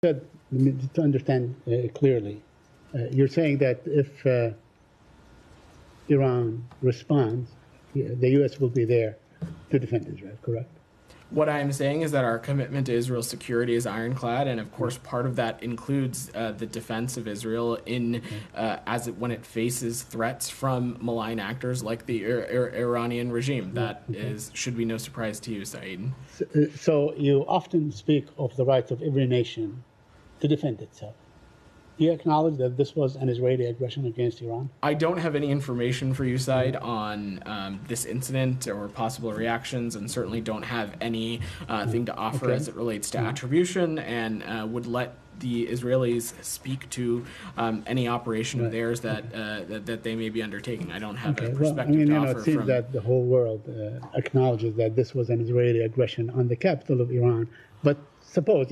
said, to understand clearly, you're saying that if Iran responds, the U.S. will be there to defend Israel, correct? What I'm saying is that our commitment to Israel's security is ironclad, and of course, part of that includes the defense of Israel when it faces threats from malign actors like the Iranian regime. That should be no surprise to you, Saeed. So you often speak of the rights of every nation to defend itself. Do you acknowledge that this was an Israeli aggression against Iran? I don't have any information for you, Said, on this incident or possible reactions, and certainly don't have any thing to offer as it relates to attribution, and would let the Israelis speak to any operation of theirs that they may be undertaking. I don't have a perspective to offer. It seems that the whole world acknowledges that this was an Israeli aggression on the capital of Iran. But suppose,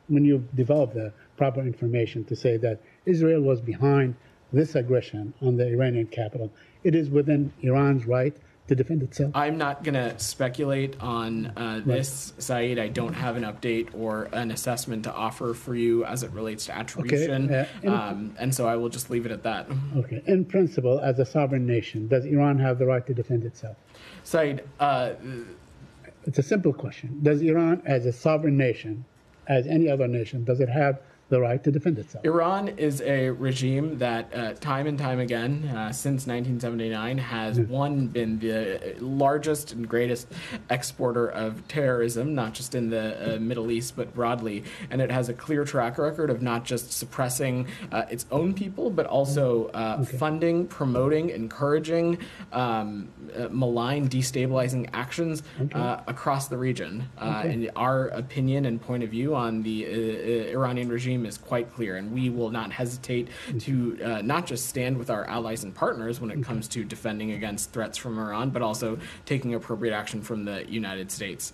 when you develop the proper information to say that Israel was behind this aggression on the Iranian capital, it is within Iran's right to defend itself. I'm not going to speculate on this, Saeed. I don't have an update or an assessment to offer for you as it relates to attribution, and so I will just leave it at that. Okay. In principle, as a sovereign nation, does Iran have the right to defend itself? Saeed, it's a simple question. Does Iran, as a sovereign nation, as any other nation, does it have the right to defend itself? Iran is a regime that time and time again, since 1979, has been the largest and greatest exporter of terrorism, not just in the Middle East, but broadly. And it has a clear track record of not just suppressing its own people, but also funding, promoting, encouraging malign, destabilizing actions across the region. And our opinion and point of view on the Iranian regime is quite clear, and we will not hesitate to not just stand with our allies and partners when it comes to defending against threats from Iran, but also taking appropriate action from the United States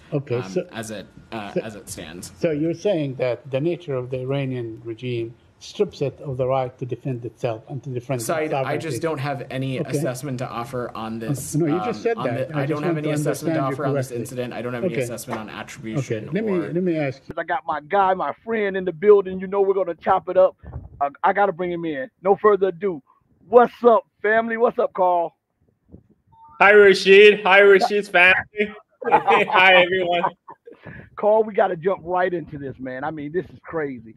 as it stands. So you're saying that the nature of the Iranian regime strips it of the right to defend itself and to defend Said, I just don't have any assessment to offer on this. No, you just said that. I don't have any assessment to offer on this incident. I don't have any assessment on attribution. Let me ask you. I got my guy, my friend in the building. We're going to chop it up. I got to bring him in. No further ado. What's up, family? What's up, Carl? Hi, Rasheed. Hi, Rasheed's family. Hi, everyone. Carl, we got to jump right into this, man. I mean, this is crazy.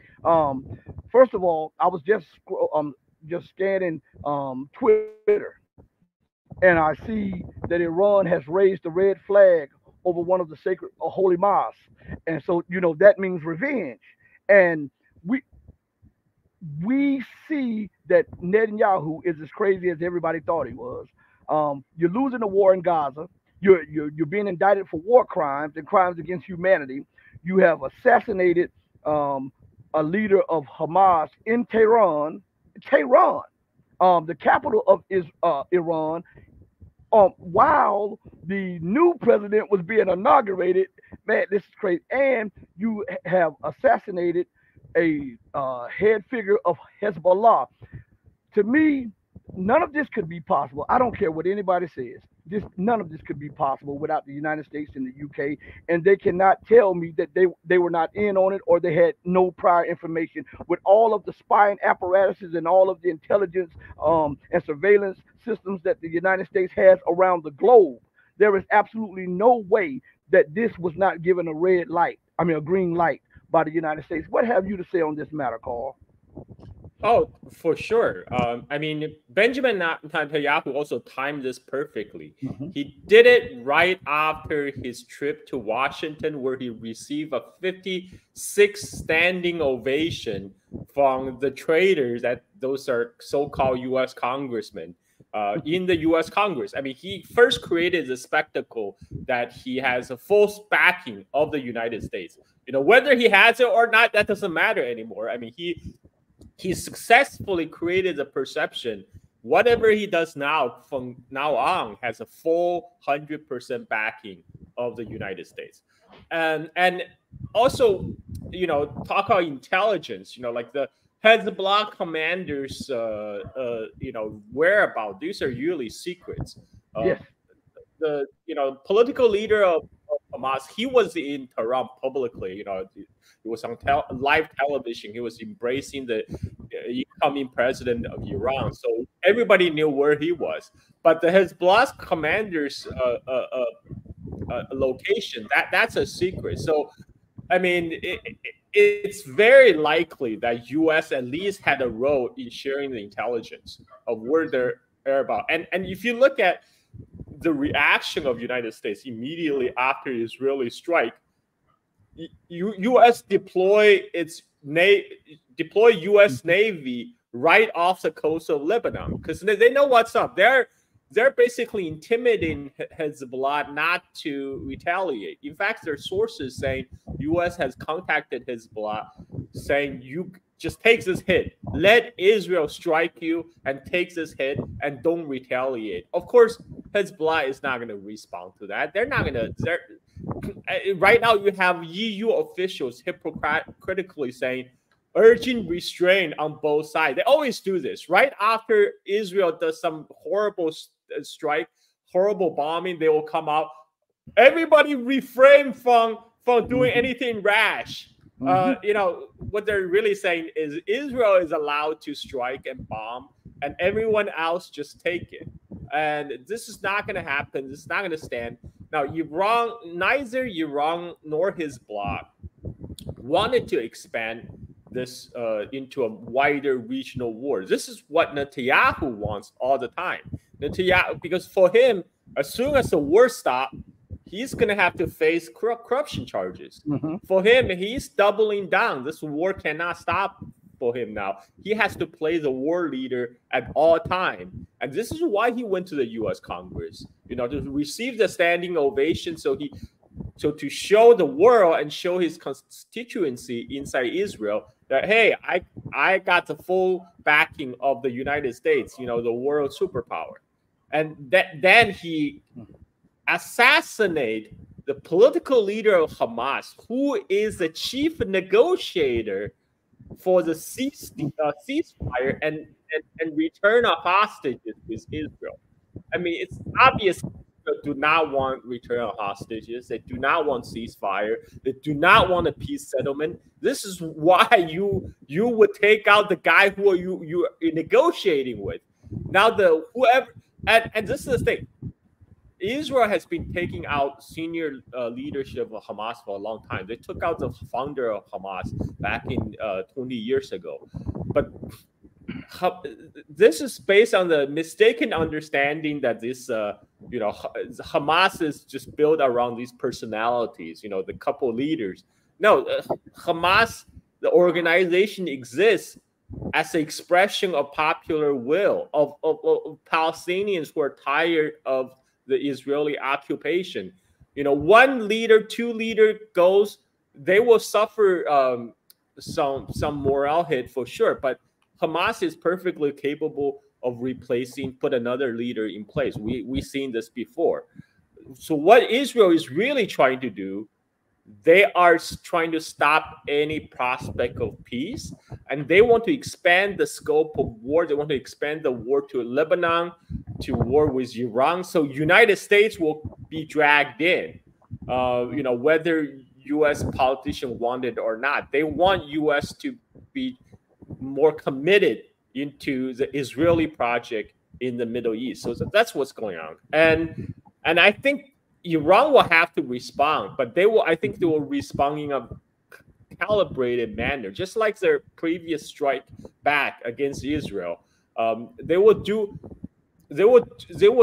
First of all, I was just scanning Twitter, and I see that Iran has raised the red flag over one of the sacred holy mosques, and so that means revenge. And we see that Netanyahu is as crazy as everybody thought he was. You're losing the war in Gaza. You're being indicted for war crimes and crimes against humanity. You have assassinated a leader of Hamas in Tehran, the capital of Iran, while the new president was being inaugurated. Man, this is crazy. And you have assassinated a head figure of Hezbollah. To me, none of this could be possible. I don't care what anybody says. None of this could be possible without the United States and the UK, and they cannot tell me that they were not in on it or they had no prior information. With all of the spying apparatuses and all of the intelligence and surveillance systems that the United States has around the globe, there is absolutely no way that this was not given a green light by the United States. What have you to say on this matter, Carl? Oh, for sure. Benjamin Netanyahu also timed this perfectly. He did it right after his trip to Washington, where he received a 56 standing ovation from the traitors, that those are so-called U.S. congressmen in the U.S. Congress. He first created the spectacle that he has a full backing of the United States. Whether he has it or not, that doesn't matter anymore. He successfully created the perception whatever he does now from now on has a full 100% backing of the United States. And also, talk about intelligence, like the Hezbollah commanders, whereabouts. These are usually secrets. Yes. The political leader of Hamas, he was in Tehran publicly, He was on live television. He was embracing the incoming president of Iran. So everybody knew where he was. But the Hezbollah commander's location, that's a secret. So, I mean, it's very likely that U.S. at least had a role in sharing the intelligence of where they're about. And if you look at the reaction of United States immediately after Israeli strike, U.S. deploy U.S. Navy right off the coast of Lebanon because they know what's up. They're basically intimidating Hezbollah not to retaliate. In fact, there are sources saying U.S. has contacted Hezbollah saying you just take this hit. Let Israel strike you and take this hit and don't retaliate. Of course, Hezbollah is not going to respond to that. They're not going to. Right now, you have EU officials hypocritically saying urgent restraint on both sides. They always do this. Right after Israel does some horrible strike, horrible bombing, they will come out. Everybody refrain from doing anything rash. You know, what they're really saying is Israel is allowed to strike and bomb, and everyone else just take it. And this is not going to happen. This is not going to stand. Now, neither Iran nor Hezbollah wanted to expand this into a wider regional war. This is what Netanyahu wants all the time. Netanyahu, because for him, as soon as the war stops, he's going to have to face corruption charges. For him, he's doubling down. This war cannot stop for him now. He has to play the war leader at all time. And this is why he went to the U.S. Congress, you know, to receive the standing ovation. So to show the world and show his constituency inside Israel that, hey, I got the full backing of the United States, you know, the world superpower. And then he assassinate the political leader of Hamas, who is the chief negotiator for the ceasefire and return of hostages with Israel. I mean, it's obvious they do not want return of hostages. They do not want ceasefire. They do not want a peace settlement. This is why you would take out the guy who you're negotiating with. Now and this is the thing. Israel has been taking out senior leadership of Hamas for a long time. They took out the founder of Hamas back in 20 years ago. But this is based on the mistaken understanding that this, you know, Hamas is just built around these personalities, you know, the couple leaders. No, Hamas, the organization exists as an expression of popular will of Palestinians who are tired of the Israeli occupation. You know, one leader, two leader goes, they will suffer some morale hit for sure, but Hamas is perfectly capable of put another leader in place. We've seen this before. So what Israel is really trying to do, they are trying to stop any prospect of peace, and they want to expand the scope of war. They want to expand the war to Lebanon, to war with Iran. So United States will be dragged in, you know, whether U.S. politicians want it or not. They want U.S. to be more committed into the Israeli project in the Middle East. So that's what's going on. And I think Iran will have to respond, but I think they will respond in a calibrated manner, just like their previous strike back against Israel. They will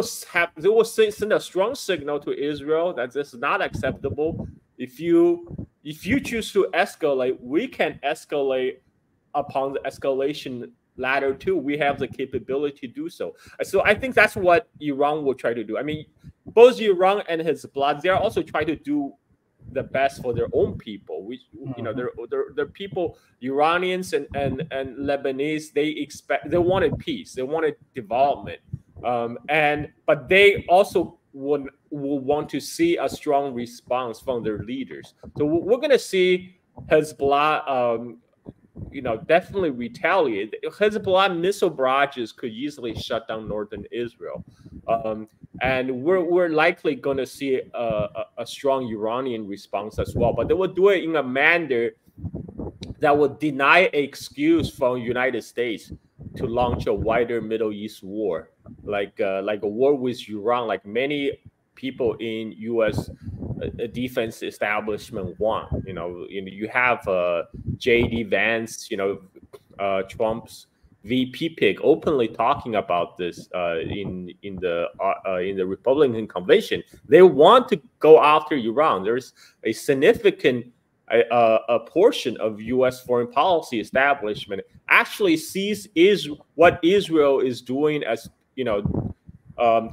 send a strong signal to Israel that this is not acceptable. If you choose to escalate, we can escalate upon the escalation ladder too. We have the capability to do so. So I think that's what Iran will try to do. I mean, both Iran and Hezbollah, they are also trying to do the best for their own people. Which, you know, they're people, Iranians and Lebanese. They wanted peace. They wanted development. But they also will want to see a strong response from their leaders. So we're going to see Hezbollah, you know, definitely retaliate. Hezbollah missile barrages could easily shut down northern Israel. And we're likely going to see a strong Iranian response as well. But they will do it in a manner that would deny an excuse from United States to launch a wider Middle East war, like a war with Iran, like many people in U.S. Defense establishment want. You have J.D. Vance, Trump's VP pick openly talking about this in the Republican convention. They want to go after Iran. There's a significant a portion of U.S. foreign policy establishment actually sees what Israel is doing as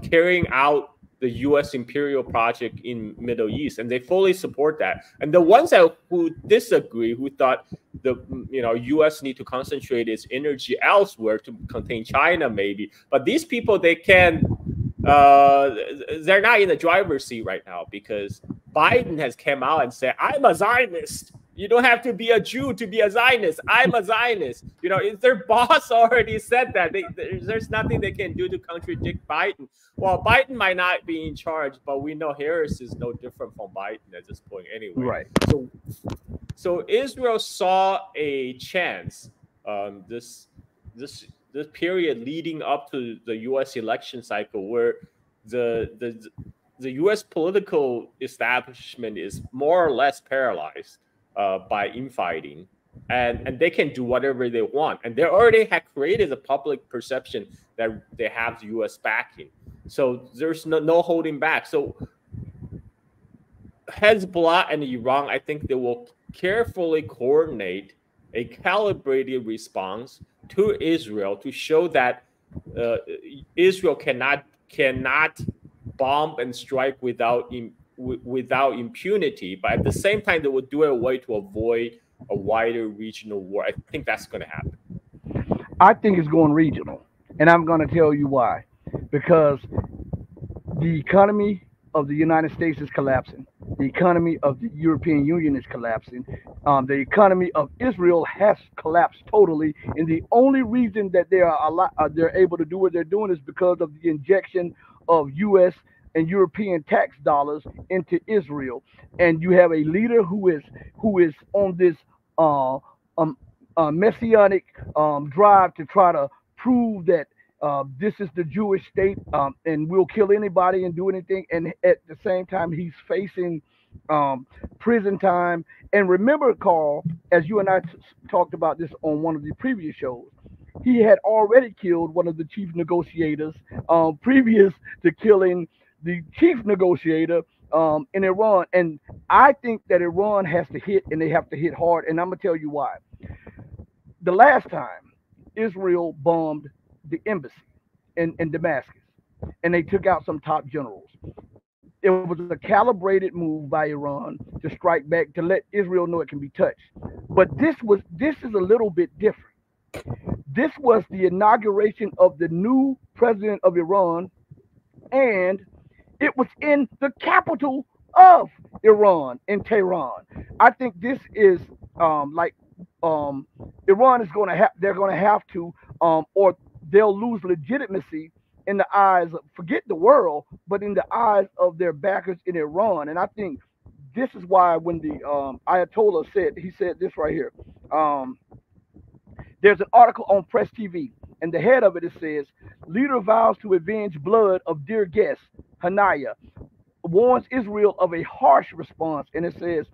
carrying out the U.S. imperial project in Middle East, and they fully support that. And the ones who disagree, who thought the U.S. need to concentrate its energy elsewhere to contain China, maybe, but these people they're not in the driver's seat right now because Biden has come out and said, "I'm a Zionist. You don't have to be a Jew to be a Zionist. I'm a Zionist." Their boss already said that. There's nothing they can do to contradict Biden. Well, Biden might not be in charge, but we know Harris is no different from Biden at this point anyway. Right. So Israel saw a chance. This period leading up to the U.S. election cycle, where the U.S. political establishment is more or less paralyzed by infighting, and they can do whatever they want. And they already have created a public perception that they have the U.S. backing. So there's no holding back. So Hezbollah and Iran, I think they will carefully coordinate a calibrated response to Israel to show that Israel cannot bomb and strike without impunity, but at the same time they would do it a way to avoid a wider regional war. I think that's going to happen. I think it's going regional, and I'm going to tell you why. Because the economy of the United States is collapsing. The economy of the European Union is collapsing. The economy of Israel has collapsed totally, and the only reason that they're able to do what they're doing is because of the injection of U.S. and European tax dollars into Israel. And you have a leader who is on this messianic drive to try to prove that this is the Jewish state, and we'll kill anybody and do anything. And at the same time, he's facing prison time. And remember, Carl, as you and I talked about this on one of the previous shows, he had already killed one of the chief negotiators previous to killing the chief negotiator in Iran. And I think that Iran has to hit, and they have to hit hard. And I'm going to tell you why. The last time Israel bombed the embassy in Damascus, and they took out some top generals. It was a calibrated move by Iran to strike back, to let Israel know it can be touched. But this is a little bit different. This was the inauguration of the new president of Iran, and it was in the capital of Iran, in Tehran. I think this is Iran is going to have to, or they'll lose legitimacy in the eyes of, forget the world, but in the eyes of their backers in Iran. And I think this is why when the Ayatollah he said this right here. There's an article on Press TV, and the head of it says, leader vows to avenge blood of dear guest, Hanaya, warns Israel of a harsh response. And it says,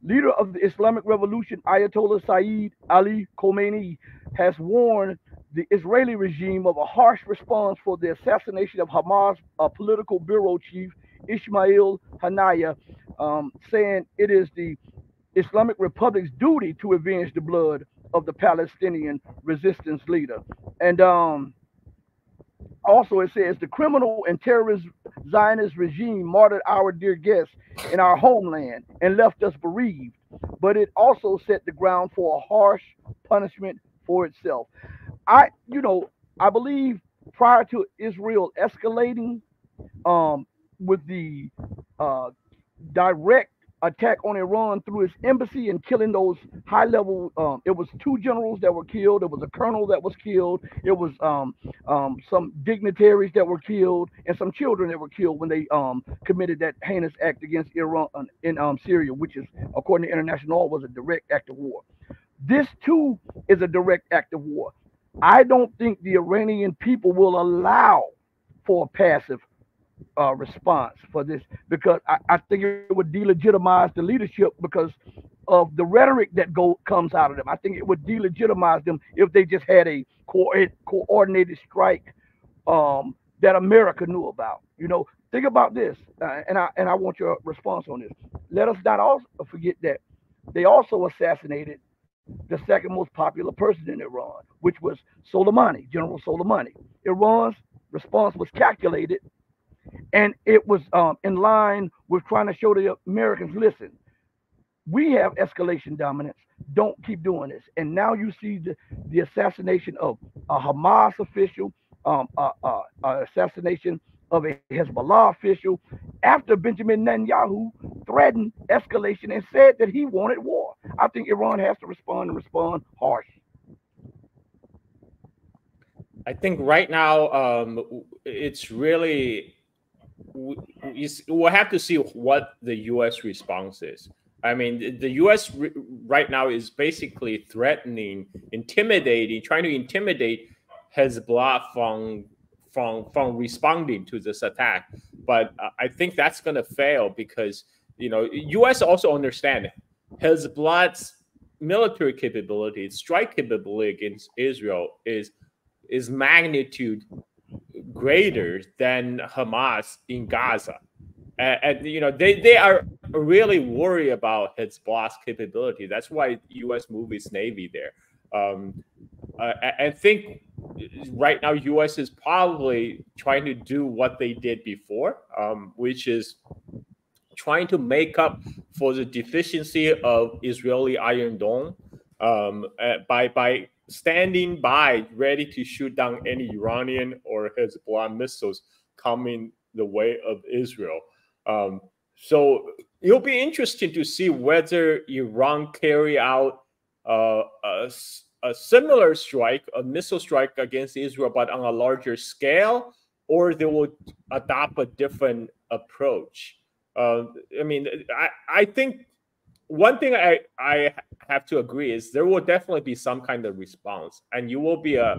leader of the Islamic Revolution, Ayatollah Sayyid Ali Khamenei, has warned the Israeli regime of a harsh response for the assassination of Hamas political bureau chief Ismail Haniyeh, saying it is the Islamic Republic's duty to avenge the blood of the Palestinian resistance leader. And also it says the criminal and terrorist Zionist regime martyred our dear guests in our homeland and left us bereaved, but it also set the ground for a harsh punishment for itself. I believe prior to Israel escalating with the direct attack on Iran through its embassy and killing those high-level. It was 2 generals that were killed. It was a colonel that was killed. It was some dignitaries that were killed and some children that were killed when they committed that heinous act against Iran in Syria, which is, according to international law, was a direct act of war. This too is a direct act of war. I don't think the Iranian people will allow for a passive response for this, because I think it would delegitimize the leadership because of the rhetoric that comes out of them. I think it would delegitimize them if they just had a coordinated strike that America knew about. Think about this, and I want your response on this. Let us not also forget that they also assassinated the second most popular person in Iran, which was Soleimani, General Soleimani. Iran's response was calculated, and it was in line with trying to show the Americans, listen, we have escalation dominance. Don't keep doing this. And now you see the assassination of a Hamas official, assassination of a Hezbollah official, after Benjamin Netanyahu threatened escalation and said that he wanted war. I think Iran has to respond and respond harsh. I think right now it's really, we'll have to see what the U.S. response is. I mean, the U.S. right now is basically threatening, intimidating, trying to intimidate Hezbollah from responding to this attack. But I think that's going to fail because, U.S. also understand Hezbollah's military capability, strike capability against Israel is magnitude greater than Hamas in Gaza. And they are really worried about Hezbollah's capability. That's why U.S. moved its Navy there. I think right now U.S. is probably trying to do what they did before, which is trying to make up for the deficiency of Israeli Iron Dome by standing by, ready to shoot down any Iranian or Hezbollah missiles coming the way of Israel. So it'll be interesting to see whether Iran carry out a similar strike, a missile strike against Israel, but on a larger scale, or they will adopt a different approach. I think one thing I have to agree is there will definitely be some kind of response, and it will be a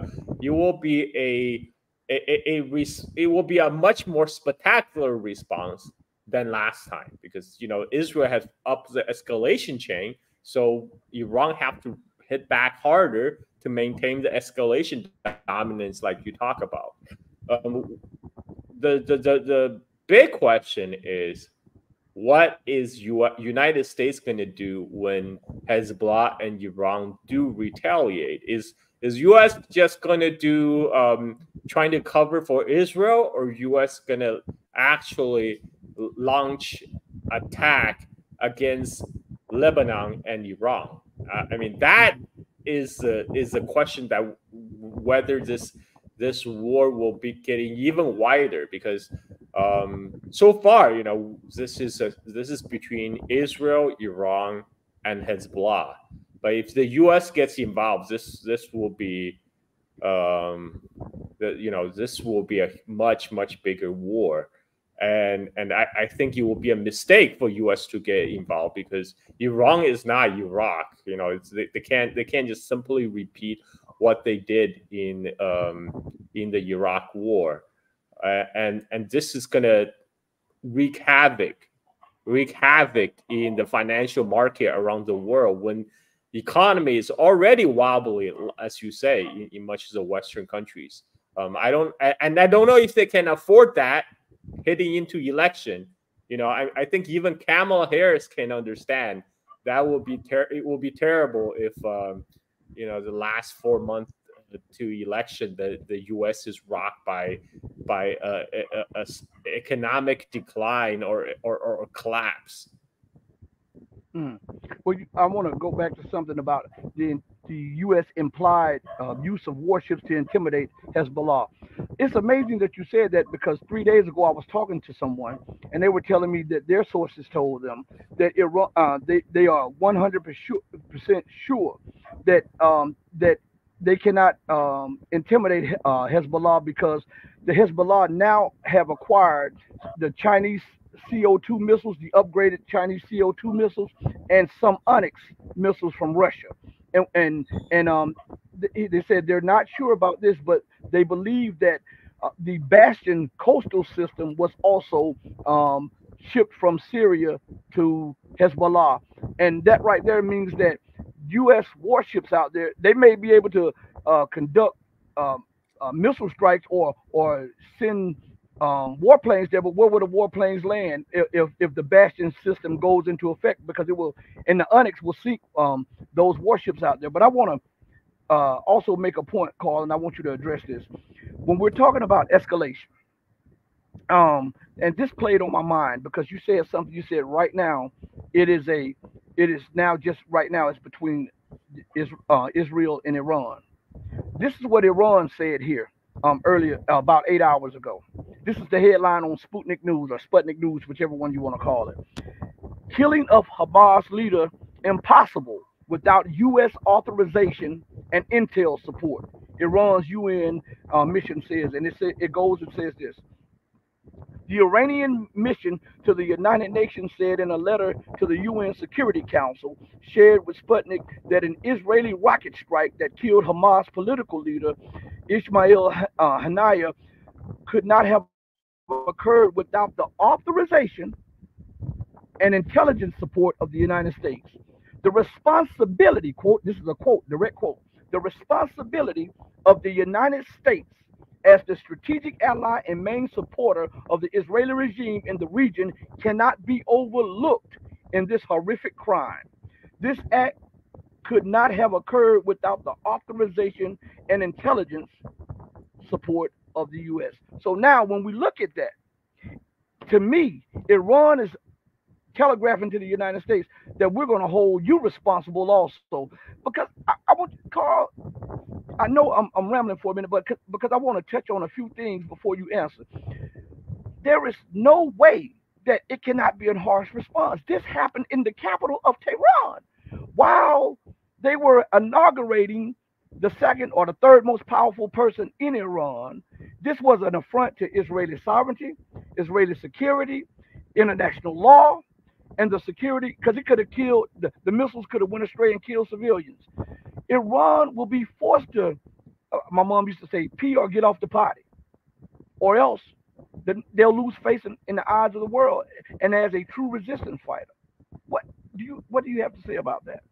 much more spectacular response than last time, because Israel has upped the escalation chain, so Iran have to hit back harder to maintain the escalation dominance, like you talk about. The big question is, what is United States going to do when Hezbollah and Iran do retaliate? Is U.S. just going to do trying to cover for Israel, or U.S. going to actually launch attack against Lebanon and Iran? That is a question that whether this war will be getting even wider, because so far, this is between Israel, Iran, and Hezbollah. But if the U.S. gets involved, this will be this will be a much bigger war. And I think it will be a mistake for U.S. to get involved, because Iran is not Iraq. They can't just simply repeat what they did in the Iraq War, and this is gonna wreak havoc in the financial market around the world when the economy is already wobbly, as you say, in much of the Western countries. I don't know if they can afford that heading into election. I think even Kamala Harris can understand that it will be terrible if the last 4 months to election the U.S. is rocked by a economic decline or collapse. Well, I want to go back to something about the U.S. implied use of warships to intimidate Hezbollah. It's amazing that you said that because 3 days ago I was talking to someone and they were telling me that their sources told them that Iran, they are 100% sure that that they cannot intimidate Hezbollah because the Hezbollah now have acquired the Chinese CO2 missiles, the upgraded Chinese CO2 missiles, and some Onyx missiles from Russia. They said they're not sure about this, but they believe that the Bastion coastal system was also shipped from Syria to Hezbollah, and that right there means that U.S. warships out there, they may be able to conduct missile strikes or send warplanes there, but where will the warplanes land if the Bastion system goes into effect? Because it will, and the Onyx will sink those warships out there. But I want to also make a point, Carl, and I want you to address this. When we're talking about escalation, and this played on my mind because you said something. You said right now, it is now just right now it's between Israel and Iran. This is what Iran said here earlier, about 8 hours ago. This is the headline on Sputnik News or Sputnik News, whichever one you want to call it. Killing of Hamas leader impossible without U.S. authorization and intel support. Iran's UN mission says, and it goes and says this. The Iranian mission to the United Nations said in a letter to the UN Security Council, shared with Sputnik, that an Israeli rocket strike that killed Hamas political leader Ismail Haniyeh could not have occurred without the authorization and intelligence support of the United States. The responsibility, quote, this is a quote, direct quote, the responsibility of the United States as the strategic ally and main supporter of the Israeli regime in the region cannot be overlooked in this horrific crime. This act could not have occurred without the authorization and intelligence support of the U.S. So now when we look at that, to me, Iran is telegraphing to the United States that we're going to hold you responsible also. Because I want, Carl, I know I'm rambling for a minute, but because I want to touch on a few things before you answer. There is no way that it cannot be a harsh response. This happened in the capital of Tehran while they were inaugurating the second or the third most powerful person in Iran. This was an affront to Israeli sovereignty, Israeli security, international law, and the security, because it could have killed, the missiles could have went astray and killed civilians. Iran will be forced to, my mom used to say, pee or get off the potty, or else they'll lose face in the eyes of the world and as a true resistance fighter. What do you have to say about that?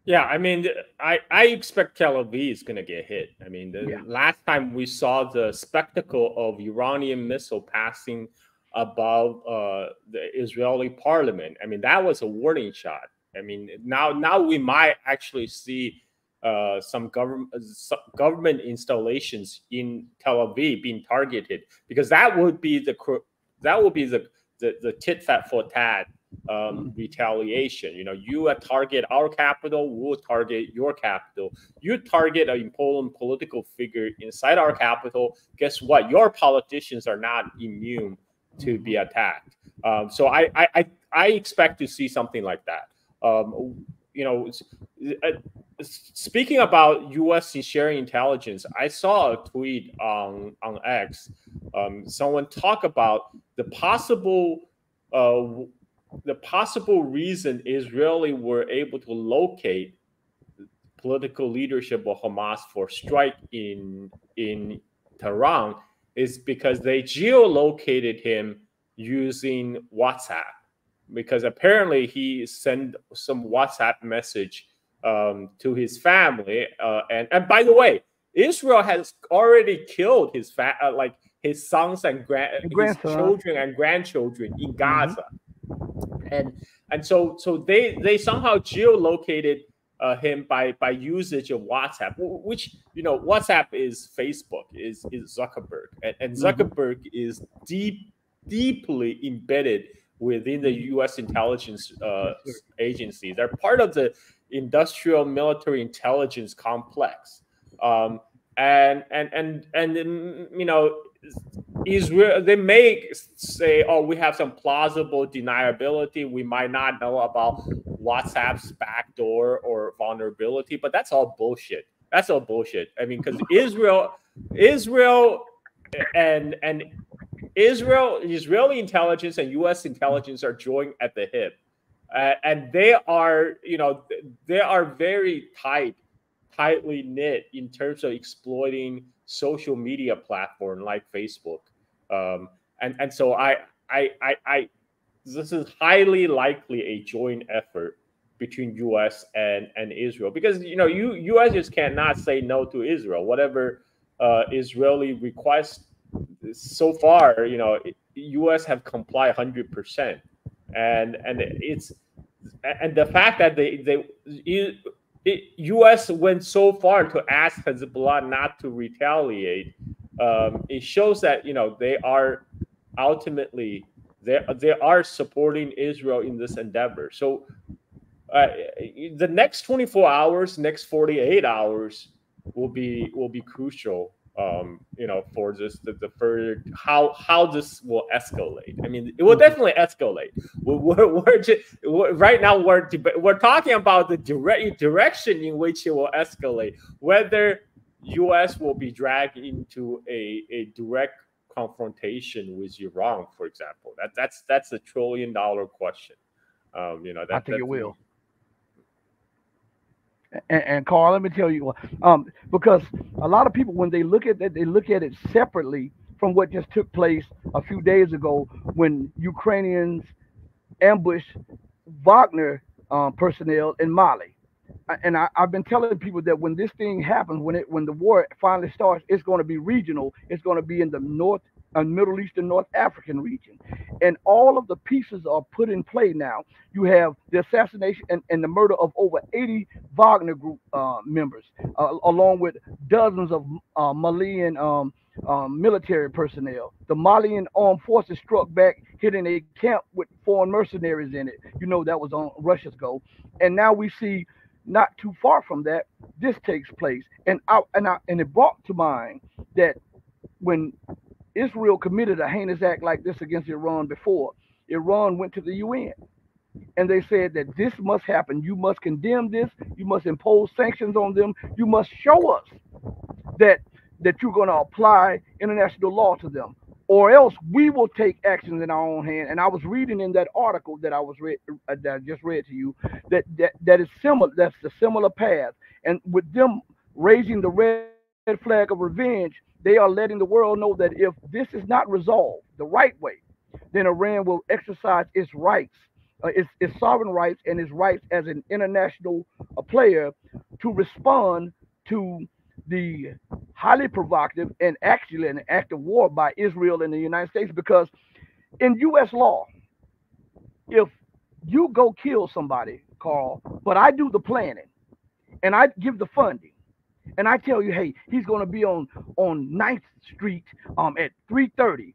Yeah, I mean, I expect Tel Aviv is going to get hit. I mean, last time we saw the spectacle of Iranian missile passing above the Israeli parliament, I mean, that was a warning shot. I mean, now we might actually see some government installations in Tel Aviv being targeted, because that would be the tit for tat retaliation. You know, you target our capital, we'll target your capital. You target an important political figure inside our capital. Guess what? Your politicians are not immune to be attacked. So I expect to see something like that. You know, speaking about U.S. sharing intelligence, I saw a tweet on X. Someone talk about the possible reason Israeli were able to locate political leadership of Hamas for strike in Tehran is because they geolocated him using WhatsApp, because apparently he sent some WhatsApp message to his family. And by the way, Israel has already killed his his sons and his children and grandchildren in Gaza. And so they somehow geolocated him by usage of WhatsApp, which, you know, WhatsApp is Facebook, is Zuckerberg, and Zuckerberg is deeply embedded within the U.S. intelligence agencies. They're part of the industrial military intelligence complex. And you know, Israel, they may say, oh, we have some plausible deniability. We might not know about WhatsApp's backdoor or vulnerability, but that's all bullshit. That's all bullshit. I mean, because Israeli intelligence and U.S. intelligence are joined at the hip, and they are, you know, they are very tightly knit in terms of exploiting social media platform like Facebook, and so this is highly likely a joint effort between U.S. and Israel, because you know U.S. just cannot say no to Israel. Whatever Israeli requests so far, you know, U.S. have complied 100%, and the fact that U.S. went so far to ask Hezbollah not to retaliate, it shows that, you know, they are ultimately they are supporting Israel in this endeavor. So the next 24 hours, next 48 hours will be crucial. You know, for this the further how this will escalate. I mean, it will definitely escalate. Right now we're talking about the direction in which it will escalate. Whether U.S. will be dragged into a direct confrontation with Iran, for example, that's a $1 trillion question. You know, I think it will. And Carl, let me tell you, because a lot of people, when they look at that, they look at it separately from what just took place a few days ago when Ukrainians ambushed Wagner personnel in Mali. And I've been telling people that when this thing happens, when the war finally starts, it's going to be regional. It's going to be in the Middle East and North African region. And all of the pieces are put in play now. You have the assassination and the murder of over 80 Wagner group members, along with dozens of Malian military personnel. The Malian armed forces struck back, hitting a camp with foreign mercenaries in it. You know, that was on Russia's goal. And now we see, not too far from that, this takes place. And it brought to mind that when Israel committed a heinous act like this against Iran before, Iran went to the UN and they said that this must happen. You must condemn this. You must impose sanctions on them. You must show us that you're going to apply international law to them, or else we will take actions in our own hand. And I was reading in that article that that I just read to you that is similar. That's the similar path. And with them raising the red flag of revenge, they are letting the world know that if this is not resolved the right way, then Iran will exercise its rights, its sovereign rights, and its rights as an international player to respond to the highly provocative and actually an act of war by Israel and the United States. Because in U.S. law, if you go kill somebody, Carl, but I do the planning and I give the funding, and I tell you, hey, he's going to be on 9th Street at 3:30.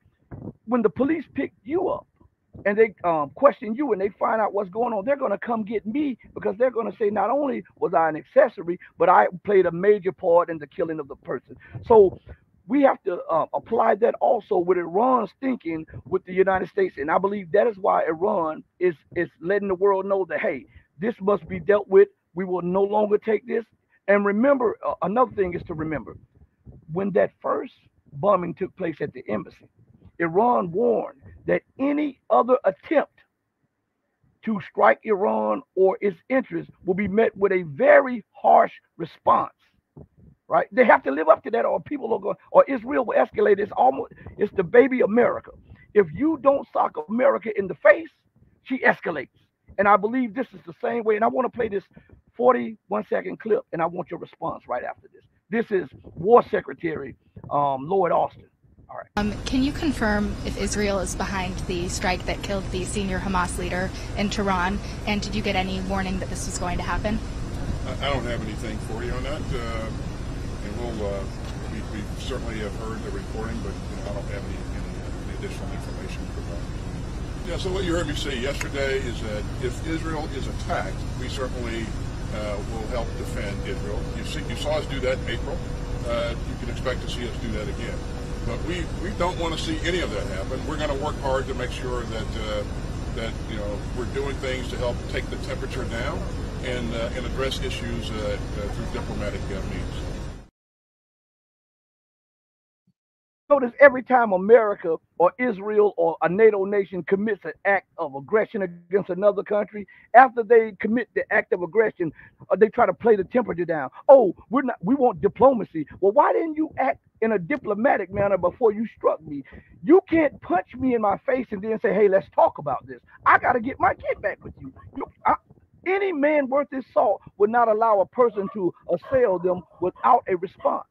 When the police pick you up and they question you and they find out what's going on, they're going to come get me, because they're going to say, not only was I an accessory, but I played a major part in the killing of the person. So we have to apply that also with Iran's thinking with the United States. And I believe that is why Iran is letting the world know that, hey, this must be dealt with. We will no longer take this. And remember, another thing is to remember, when that first bombing took place at the embassy, Iran warned that any other attempt to strike Iran or its interests will be met with a very harsh response. Right? They have to live up to that, or people are going, or Israel will escalate. It's the baby America. If you don't sock America in the face, she escalates. And I believe this is the same way. And I want to play this 41-second clip, and I want your response right after this. This is War Secretary Lloyd Austin. All right. Can you confirm if Israel is behind the strike that killed the senior Hamas leader in Tehran? And did you get any warning that this was going to happen? I don't have anything for you on that. And we certainly have heard the reporting, but I don't have any additional information to provide. Yeah, so what you heard me say yesterday is that if Israel is attacked, we certainly will help defend Israel. You saw us do that in April. You can expect to see us do that again. But we don't want to see any of that happen. We're going to work hard to make sure that we're doing things to help take the temperature down and address issues through diplomatic means. Notice every time America or Israel or a NATO nation commits an act of aggression against another country, after they commit the act of aggression, they try to play the temperature down. Oh, we want diplomacy. Well, why didn't you act in a diplomatic manner before you struck me? You can't punch me in my face and then say, hey, let's talk about this. I got to get my get back with you. Any man worth his salt would not allow a person to assail them without a response.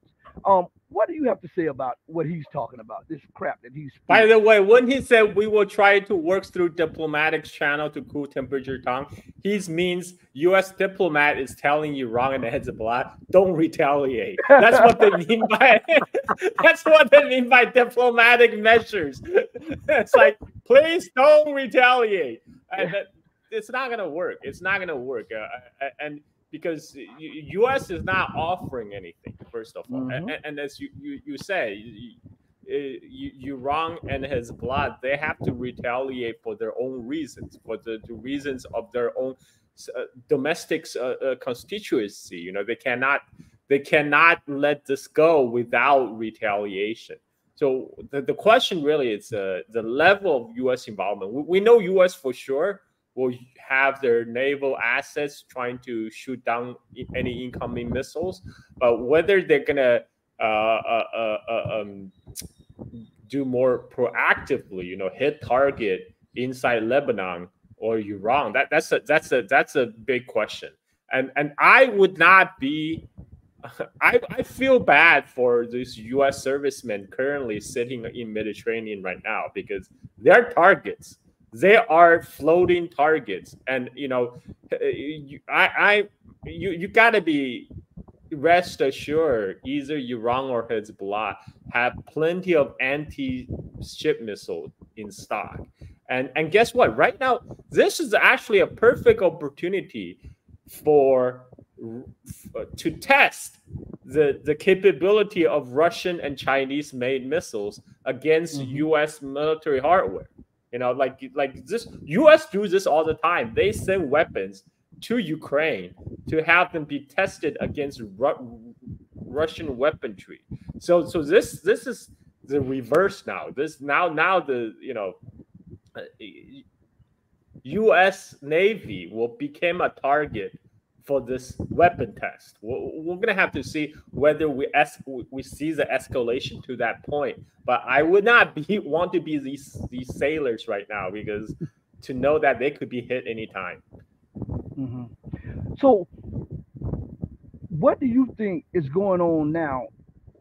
What do you have to say about what he's talking about, this crap that he's speaking? By the way, when he said we will try to work through diplomatic channel to cool temperature down, he means U.S. diplomat is telling Iran and Hezbollah, don't retaliate. That's what they mean by that's what they mean by diplomatic measures. It's like, please don't retaliate. And it's not going to work. It's not going to work. And because U.S. is not offering anything, first of all. And as you say, Iran and Hezbollah, they have to retaliate for their own reasons, for the reasons of their own domestic constituency. They cannot let this go without retaliation. So the question really is the level of U.S. involvement. We know U.S. for sure will have their naval assets trying to shoot down any incoming missiles, but whether they're gonna do more proactively, hit target inside Lebanon or Iran, that's a big question. And I would not be. I feel bad for these U.S. servicemen currently sitting in Mediterranean right now because they're targets. They are floating targets, and you gotta be rest assured. Either Iran or Hezbollah have plenty of anti-ship missiles in stock, and guess what? Right now, this is actually a perfect opportunity to test the capability of Russian and Chinese made missiles against U.S. military hardware. Like this, U.S. do this all the time. They send weapons to Ukraine to have them be tested against Russian weaponry. So this is the reverse now. Now the U.S. Navy will become a target for this weapon test. We're gonna have to see whether we see the escalation to that point. But I would not want to be these sailors right now, because to know that they could be hit anytime. So, what do you think is going on now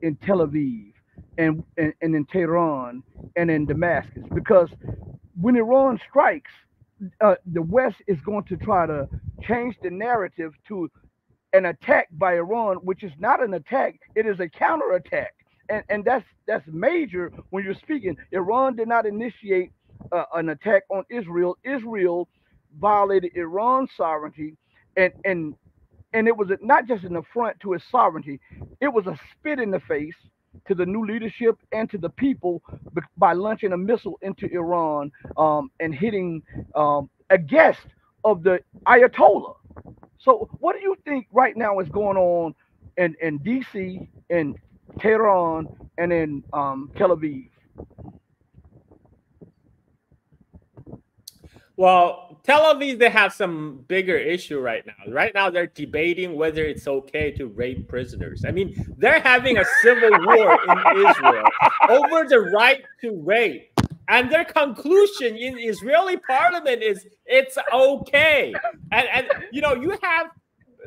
in Tel Aviv and in Tehran and in Damascus? Because when Iran strikes, the West is going to try to change the narrative to an attack by Iran, which is not an attack; it is a counterattack, and that's major when you're speaking. Iran did not initiate an attack on Israel. Israel violated Iran's sovereignty, and it was not just an affront to its sovereignty; it was a spit in the face to the new leadership and to the people by launching a missile into Iran and hitting a guest of the Ayatollah. So what do you think right now is going on in D.C., in Tehran, and in Tel Aviv? Well, Tel Aviv, they have some bigger issue right now. Right now, they're debating whether it's okay to rape prisoners. I mean, they're having a civil war in Israel over the right to rape. And their conclusion in Israeli parliament is it's okay. And you have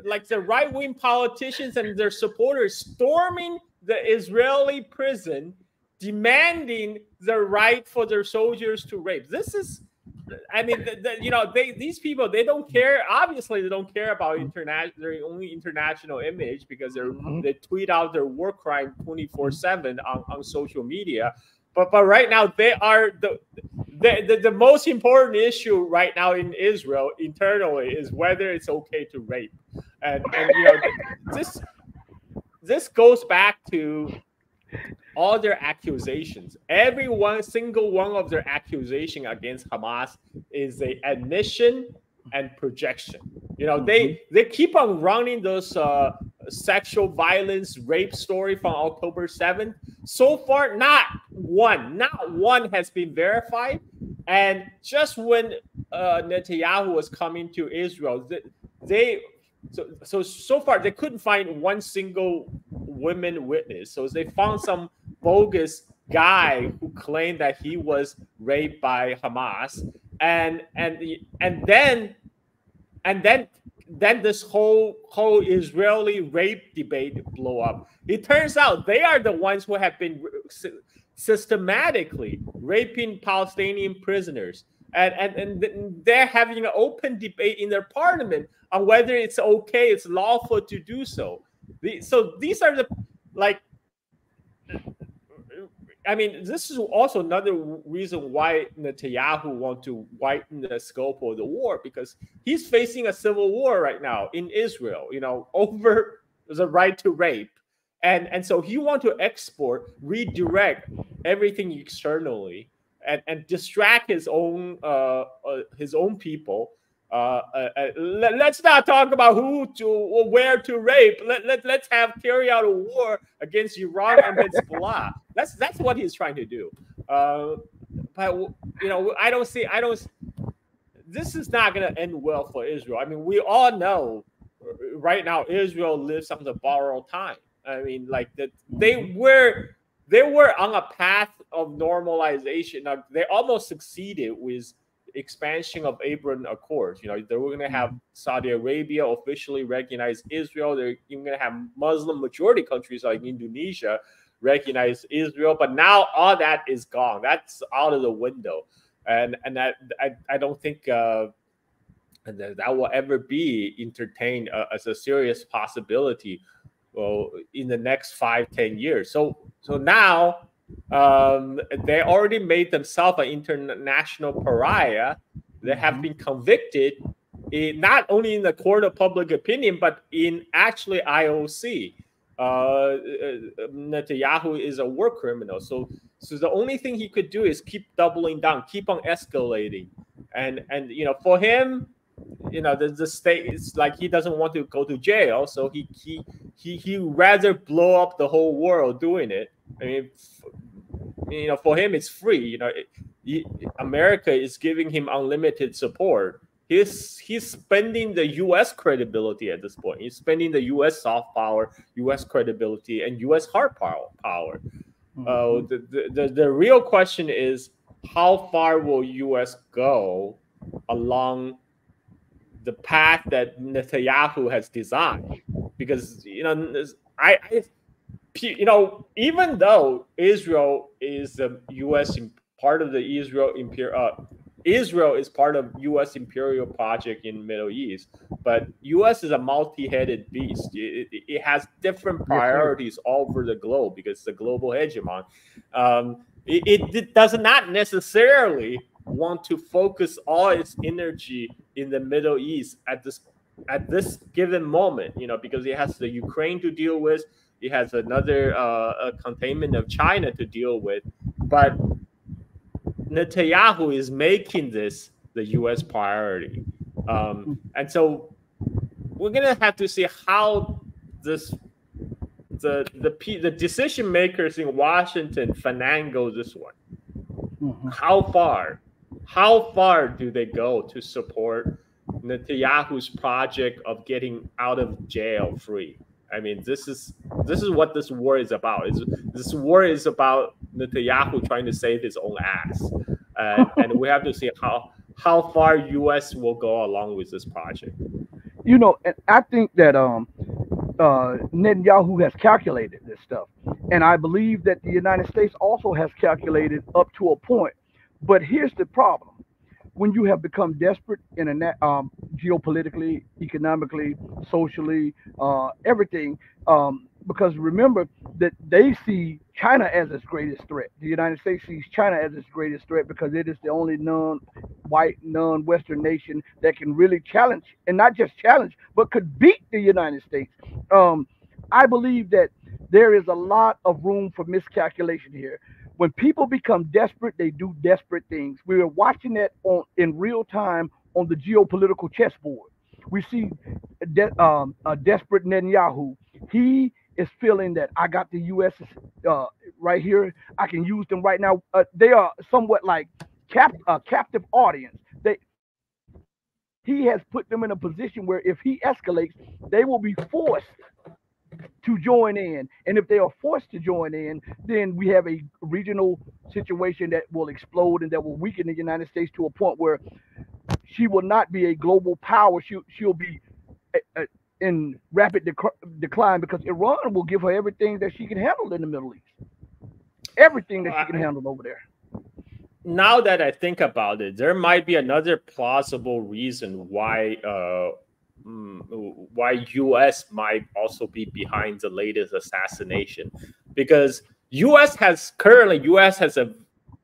like the right-wing politicians and their supporters storming the Israeli prison, demanding the right for their soldiers to rape. This is, I mean, these people, they don't care. Obviously, they don't care about their only international image, because they tweet out their war crime 24/7 on social media. but right now they are the most important issue right now in Israel internally is whether it's okay to rape, and this goes back to all their accusations. Every single one of their accusation against Hamas is a admission and projection. They keep on running those sexual violence, rape story from October 7th. So far, not one has been verified. And just when Netanyahu was coming to Israel, so far they couldn't find one single women witness. So they found some bogus guy who claimed that he was raped by Hamas, and then this whole Israeli rape debate blow up. It turns out they are the ones who have been systematically raping Palestinian prisoners, and they're having an open debate in their parliament on whether it's okay, it's lawful to do so. So these are this is also another reason why Netanyahu wants to widen the scope of the war, because he's facing a civil war right now in Israel, over the right to rape. And so he wants to redirect everything externally and distract his own people. Let's not talk about where to rape. Let's carry out a war against Iran and Hezbollah. That's what he's trying to do. But I don't see. This is not going to end well for Israel. I mean, we all know right now Israel lives on the borrowed time. I mean, they were on a path of normalization. Now, they almost succeeded with expansion of Abraham Accords. They were going to have Saudi Arabia officially recognize Israel. They're even going to have Muslim majority countries like Indonesia recognize Israel. But now all that is gone. That's out of the window. And I don't think that will ever be entertained as a serious possibility in the next 5-10 years. So now they already made themselves an international pariah. They have been convicted not only in the court of public opinion, but in actually IOC. Netanyahu is a war criminal. So the only thing he could do is keep doubling down, keep on escalating. And for him, the state is like he doesn't want to go to jail, so he rather blow up the whole world doing it. I mean, for him it's free. America is giving him unlimited support. He's spending the U.S. credibility at this point. He's spending the U.S. soft power, U.S. credibility, and U.S. hard power. The real question is, how far will U.S. go along the path that Netanyahu has designed? Because even though Israel is the U.S. part of the Israel is part of U.S. imperial project in Middle East, but U.S. is a multi-headed beast. It has different priorities all over the globe because it's a global hegemon. It does not necessarily want to focus all its energy in the Middle East at this given moment, because it has the Ukraine to deal with, it has another containment of China to deal with, but Netanyahu is making this the U.S. priority, and so we're gonna have to see how the decision makers in Washington finagle this one. How far do they go to support Netanyahu's project of getting out of jail free? I mean, this is what this war is about. This war is about Netanyahu trying to save his own ass, and we have to see how far U.S. will go along with this project. And I think that Netanyahu has calculated this stuff, and I believe that the United States also has calculated up to a point. But here's the problem: when you have become desperate in geopolitically, economically, socially, everything, because remember that they see China as its greatest threat. The United States sees China as its greatest threat because it is the only non-white, non-Western nation that can really challenge, and not just challenge, but could beat the United States. I believe that there is a lot of room for miscalculation here. When people become desperate, they do desperate things. We are watching that in real time on the geopolitical chessboard. We see a desperate Netanyahu. He is feeling that I got the U.S. Right here. I can use them right now. They are somewhat like captive audience. He has put them in a position where if he escalates, they will be forced to join in. And if they are forced to join in, then we have a regional situation that will explode and that will weaken the United States to a point where she will not be a global power. She'll be in rapid decline because Iran will give her everything that she can handle in the Middle East. Everything that she can handle over there. Now that I think about it, there might be another plausible reason why U.S. might also be behind the latest assassination, because U.S. has an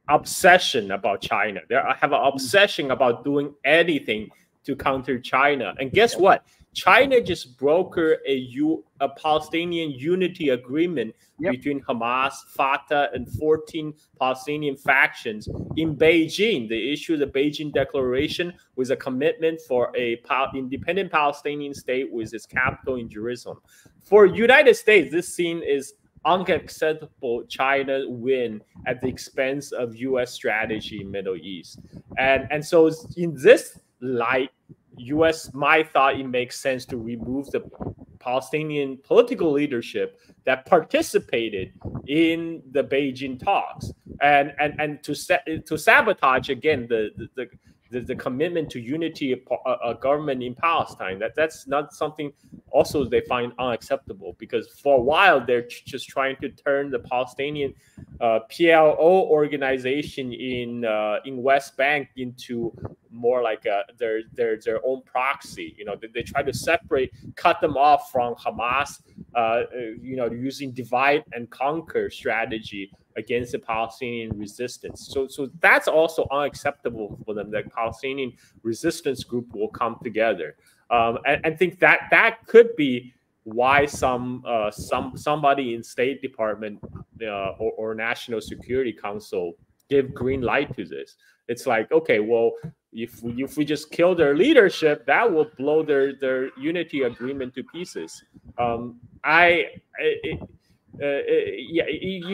obsession about China. They have an obsession about doing anything to counter China. And guess what? China just brokered a Palestinian unity agreement between Hamas, Fatah, and 14 Palestinian factions in Beijing. They issued the Beijing Declaration with a commitment for a independent Palestinian state with its capital in Jerusalem. For United States, this scene is unacceptable. China win at the expense of U.S. strategy in Middle East. And so in this light, U.S. might thought it makes sense to remove the Palestinian political leadership that participated in the Beijing talks and to sabotage again the commitment to unity of a government in Palestine. That's not something also they find unacceptable, because for a while they're just trying to turn the Palestinian PLO organization in West Bank into more like their own proxy. They try to cut them off from Hamas, using divide and conquer strategy against the Palestinian resistance. So that's also unacceptable for them, that Palestinian resistance group will come together. And think that could be why somebody in State Department or National Security Council give green light to this. It's like, okay, well, if we just kill their leadership, that will blow their unity agreement to pieces. You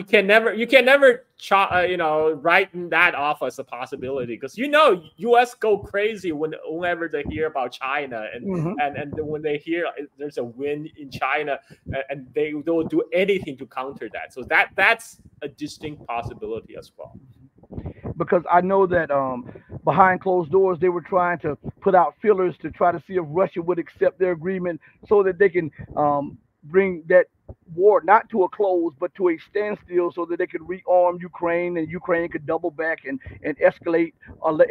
can never write that off as a possibility, because U.S. go crazy whenever they hear about China and when they hear there's a win in China, and they will do anything to counter that. So that's a distinct possibility as well. Because I know that behind closed doors, they were trying to put out fillers to try to see if Russia would accept their agreement so that they can bring that war not to a close, but to a standstill, so that they could rearm Ukraine and Ukraine could double back and escalate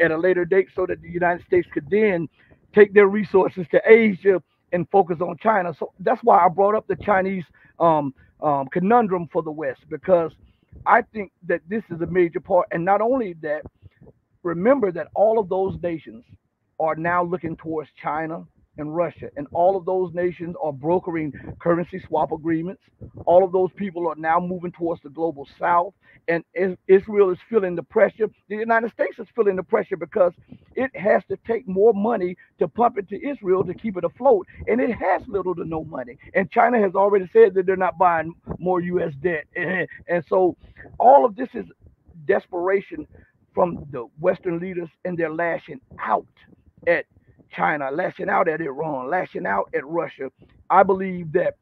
at a later date, so that the United States could then take their resources to Asia and focus on China. So that's why I brought up the Chinese conundrum for the West, because I think that this is a major part. And not only that, remember that all of those nations are now looking towards China and Russia, and all of those nations are brokering currency swap agreements. All of those people are now moving towards the global south, and Israel is feeling the pressure. The United States is feeling the pressure because it has to take more money to pump into Israel to keep it afloat, and it has little to no money. And China has already said that they're not buying more U.S. debt, and so all of this is desperation from the Western leaders, and they're lashing out at China, lashing out at Iran, lashing out at Russia. I believe that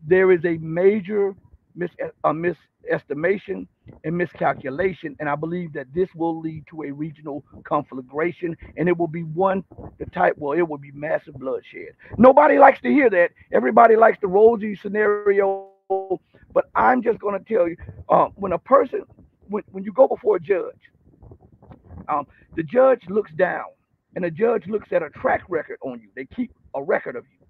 there is a major misestimation and miscalculation, and I believe that this will lead to a regional conflagration, and it will be it will be massive bloodshed. Nobody likes to hear that. Everybody likes the rosy scenario, but I'm just going to tell you, when you go before a judge, the judge looks down, and the judge looks at a track record on you. They keep a record of you.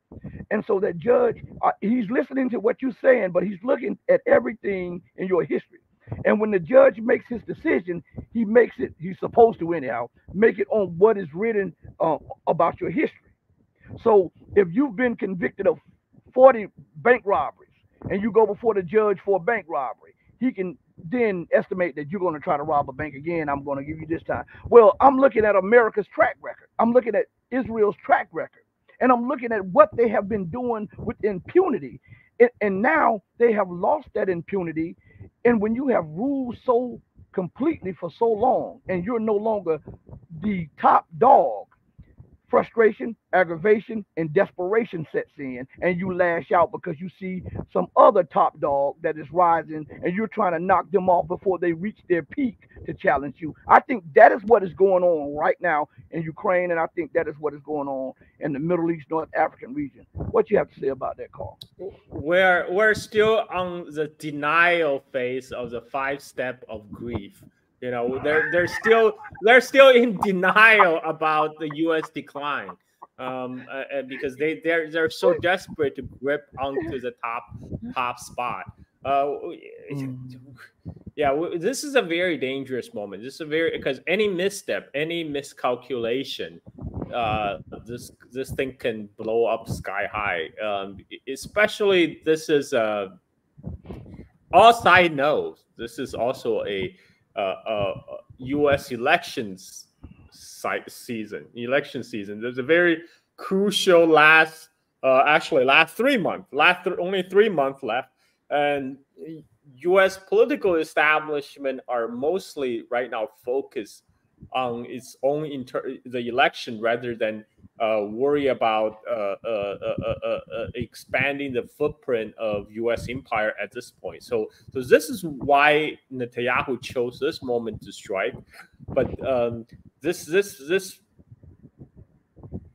And so that judge, he's listening to what you're saying, but he's looking at everything in your history. And when the judge makes his decision, he makes it, he's supposed to anyhow, make it on what is written about your history. So if you've been convicted of 40 bank robberies and you go before the judge for a bank robbery, he can then estimate that you're going to try to rob a bank again. I'm going to give you this time. Well, I'm looking at America's track record. I'm looking at Israel's track record. And I'm looking at what they have been doing with impunity. And now they have lost that impunity. And when you have ruled so completely for so long and you're no longer the top dog, frustration, aggravation, and desperation sets in, and you lash out because you see some other top dog that is rising and you're trying to knock them off before they reach their peak to challenge you. I think that is what is going on right now in Ukraine, and I think that is what is going on in the Middle East, North African region. What you have to say about that, Carl? We're still on the denial phase of the 5-step of grief. You know, they're still in denial about the U.S. decline, because they're so desperate to grip onto the top spot. Yeah, this is a very dangerous moment. This is because any misstep, any miscalculation, this thing can blow up sky high. Especially this is all side knows. This is also a U.S. election season. There's a very crucial last 3 months. Only 3 months left, and U.S. political establishment are mostly right now focused on its own the election rather than worry about expanding the footprint of U.S. empire at this point. So this is why Netanyahu chose this moment to strike. But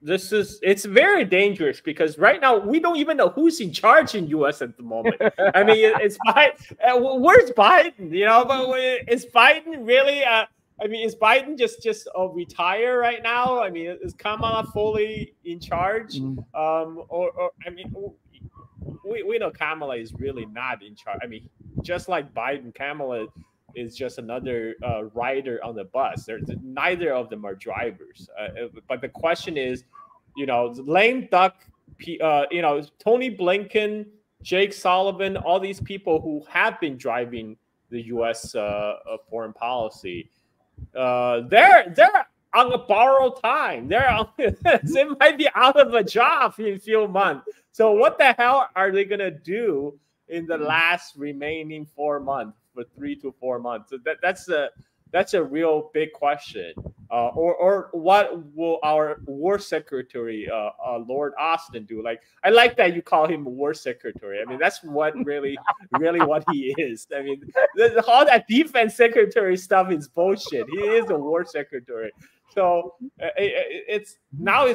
it's very dangerous because right now we don't even know who's in charge in U.S. at the moment. I mean, it's Biden. Where's Biden? You know, but is Biden really? I mean, is Biden just retire right now? I mean, is Kamala fully in charge? Or I mean, we know Kamala is really not in charge. I mean, just like Biden, Kamala is just another rider on the bus. Neither of them are drivers. But the question is, you know, lame duck, you know, Tony Blinken, Jake Sullivan, all these people who have been driving the U.S. Foreign policy. They're on a borrowed time. They might be out of a job in a few months. So what the hell are they gonna do in the last remaining 4 months, for 3 to 4 months? So that's a real big question. Or what will our war secretary, Lord Austin, do? Like, I like that you call him a war secretary. I mean, that's what really what he is. I mean, all that defense secretary stuff is bullshit. He is a war secretary. So it's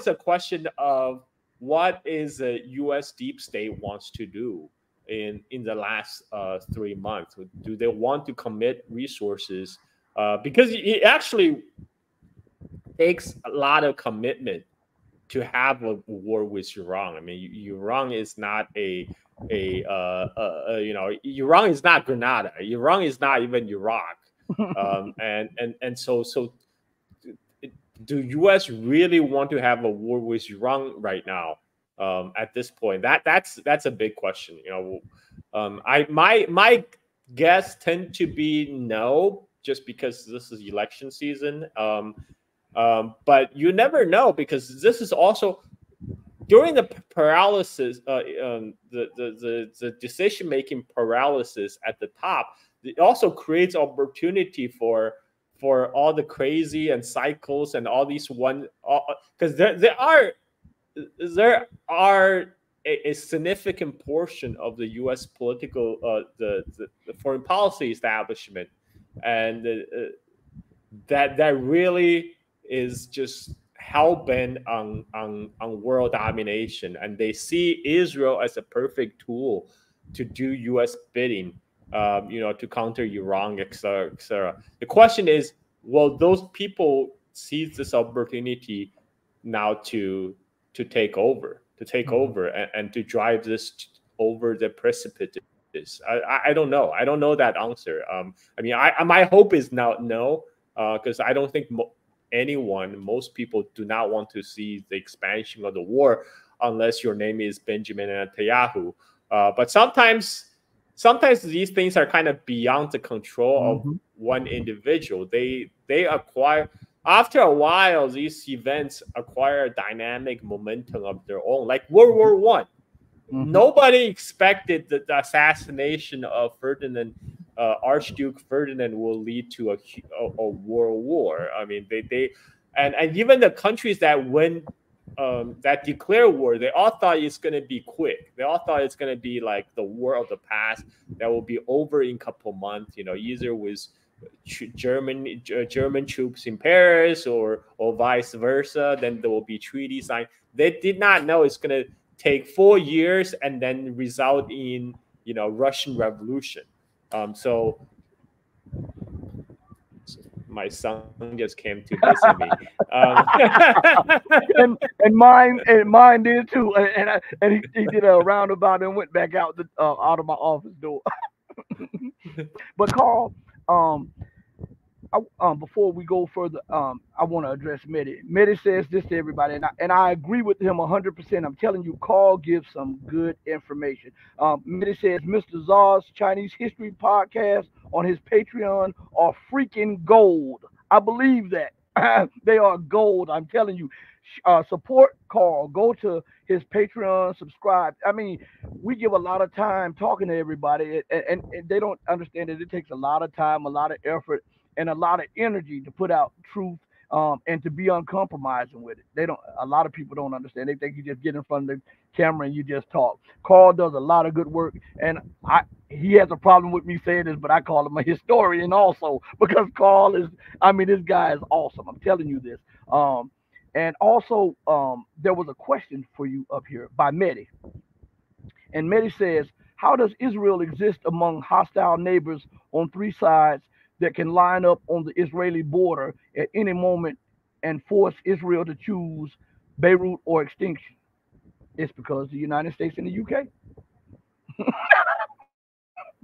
a question of what is the U.S. deep state wants to do in the last 3 months. Do they want to commit resources? Because it actually takes a lot of commitment to have a war with Iran. I mean, Iran is not you know, Iran is not Grenada. Iran is not even Iraq. And so do U.S. really want to have a war with Iran right now? At this point, that's a big question. You know, my guess tend to be no, just because this is election season. But you never know, because this is also during the paralysis, the decision-making paralysis at the top. It also creates opportunity for all the crazy and cycles and all these because there are a significant portion of the U.S. political the foreign policy establishment, and that really is just hell-bent on world domination, and they see Israel as a perfect tool to do U.S. bidding, you know, to counter Iran, etc., etc. The question is, will those people seize this opportunity now to take over? take over and to drive this over the precipice. I don't know. I don't know that answer. I mean, my hope is now no, because I don't think most people do not want to see the expansion of the war unless your name is Benjamin Netanyahu. But sometimes these things are kind of beyond the control of one individual. They acquire, after a while, these events acquire dynamic momentum of their own, like World War I. Nobody expected that the assassination of Ferdinand, Archduke Ferdinand, will lead to a world war. I mean, and even the countries that that declare war, they all thought it's going to be quick. They all thought it's going to be like the war of the past that will be over in a couple of months. Either with German troops in Paris or vice versa. Then there will be treaty signed. They did not know it's going to take 4 years and then result in Russian Revolution. So my son just came to visit me, and mine did too. And he did a roundabout and went back out of my office door. But Carl, before we go further, I want to address Mehdi. Mehdi says this to everybody, and I agree with him 100%. I'm telling you, Carl gives some good information. Mehdi says Mr. Czar's Chinese History podcast on his Patreon are freaking gold. I believe that. They are gold. I'm telling you. Support Carl. Go to his Patreon, subscribe. I mean, we give a lot of time talking to everybody, and they don't understand that it takes a lot of time, a lot of effort, and a lot of energy to put out truth, and to be uncompromising with it. A lot of people don't understand. They think you just get in front of the camera and you just talk. Carl does a lot of good work, and he has a problem with me saying this, but I call him a historian also, because Carl this guy is awesome. I'm telling you this. And also, there was a question for you up here by Mehdi. And Mehdi says, how does Israel exist among hostile neighbors on three sides that can line up on the Israeli border at any moment and force Israel to choose Beirut or extinction? It's because the United States and the UK.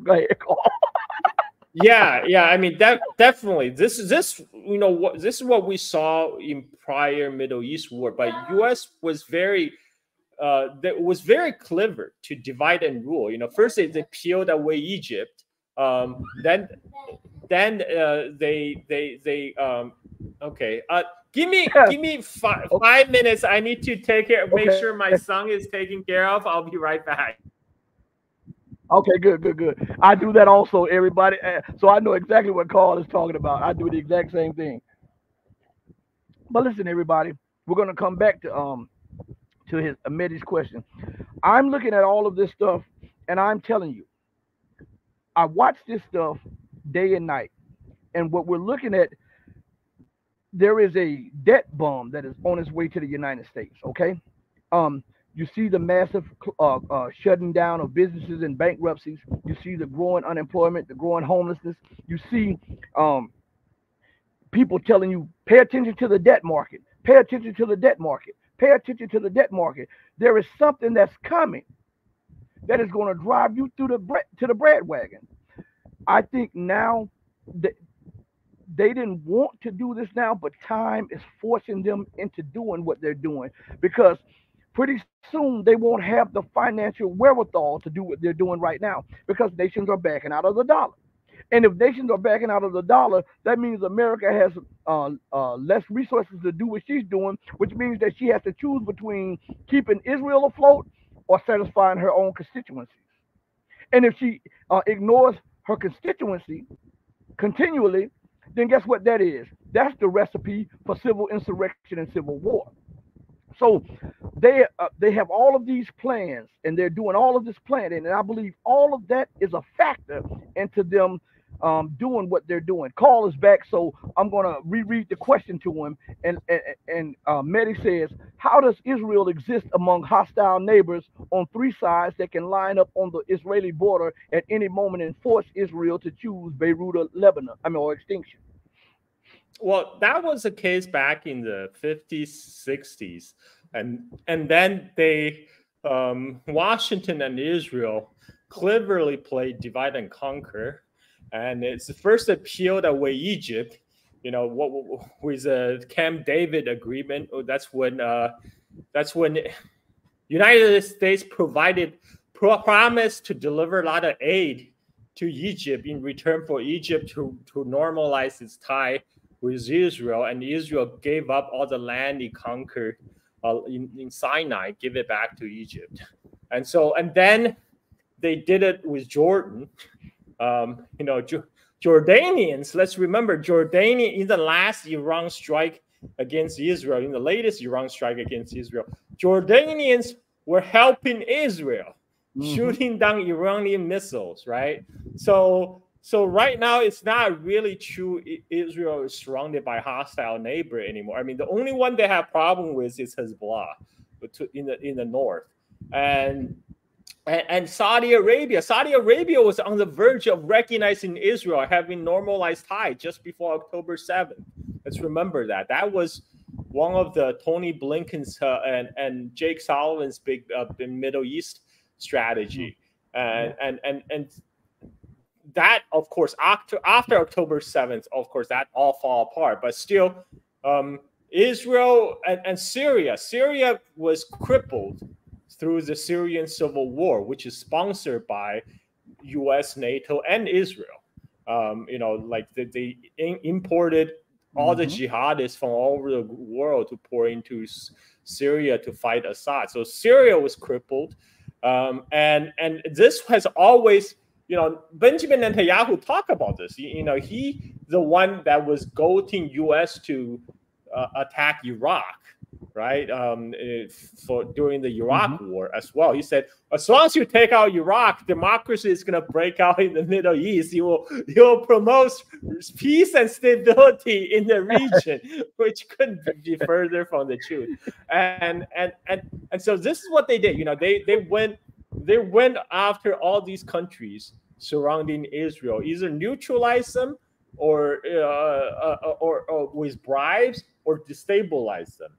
Go ahead, Carl. Yeah. I mean, definitely. This is what we saw in prior Middle East war. But U.S. was very clever to divide and rule. First they peeled away Egypt. Then they okay. Give me 5 minutes. I need to make sure my son is taken care of. I'll be right back. Okay, good. I do that also, everybody. So I know exactly what Carl is talking about. I do the exact same thing. But listen, everybody, we're gonna come back to his Mehdi's question. I'm looking at all of this stuff, and I'm telling you, I watch this stuff day and night, and what we're looking at, there is a debt bomb that is on its way to the United States. Okay, you see the massive shutting down of businesses and bankruptcies. You see the growing unemployment, the growing homelessness. You see people telling you, pay attention to the debt market. Pay attention to the debt market. Pay attention to the debt market. There is something that's coming that is going to drive you through to the bread wagon. I think now that they didn't want to do this now, but time is forcing them into doing what they're doing, because pretty soon they won't have the financial wherewithal to do what they're doing right now, because nations are backing out of the dollar. And if nations are backing out of the dollar, that means America has less resources to do what she's doing, which means that she has to choose between keeping Israel afloat or satisfying her own constituencies. And if she ignores her constituency continually, then guess what that is? That's the recipe for civil insurrection and civil war. So they have all of these plans, and they're doing all of this planning, and I believe all of that is a factor into them doing what they're doing. Carl is back, so I'm going to reread the question to him. And Mehdi says, how does Israel exist among hostile neighbors on three sides that can line up on the Israeli border at any moment and force Israel to choose Beirut or Lebanon, or extinction? Well, that was the case back in the 50s, 60s, and then they Washington and Israel cleverly played divide and conquer, and it's the first peeled away Egypt. What with the Camp David agreement? That's when United States promised to deliver a lot of aid to Egypt in return for Egypt to normalize its tie with Israel, and Israel gave up all the land it conquered in Sinai, give it back to Egypt, and then they did it with Jordan. Jordanians. Let's remember, Jordania in the last Iran strike against Israel, in the latest Iran strike against Israel, Jordanians were helping Israel, shooting down Iranian missiles, right? So right now, it's not really true Israel is surrounded by hostile neighbor anymore. I mean, the only one they have problem with is Hezbollah in the north. And Saudi Arabia was on the verge of recognizing Israel, having normalized ties just before October 7th. Let's remember that. That was one of the Tony Blinken's and Jake Sullivan's big Middle East strategy. And that, of course, after October 7th, of course, that all fall apart. But still, Israel and Syria was crippled through the Syrian civil war, which is sponsored by U.S., NATO, and Israel. They imported all the jihadists from all over the world to pour into Syria to fight Assad. So Syria was crippled. And this has always, Benjamin Netanyahu talked about this. He the one that was goading U.S. to attack Iraq, right? During the Iraq war as well. He said, as long as you take out Iraq, democracy is going to break out in the Middle East. You will promote peace and stability in the region, which couldn't be further from the truth. And so this is what they did. They went after all these countries surrounding Israel, either neutralize them or with bribes, or destabilize them.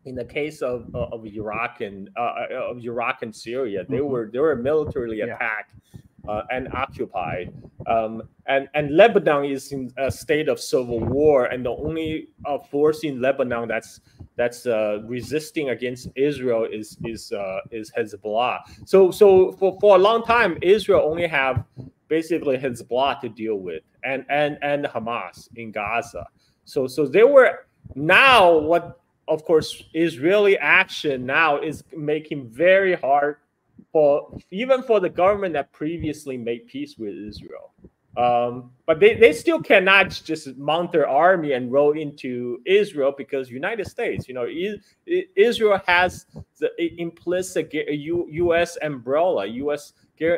In the case of Iraq and Syria, they were militarily attacked and occupied, and Lebanon is in a state of civil war, and the only force in Lebanon that's resisting against Israel is Hezbollah. So for a long time, Israel only have basically Hezbollah to deal with, and Hamas in Gaza. So they were now what. Of course, Israeli action now is making very hard even for the government that previously made peace with Israel. But they still cannot just mount their army and roll into Israel, because United States, Israel has the implicit U.S. umbrella, U.S.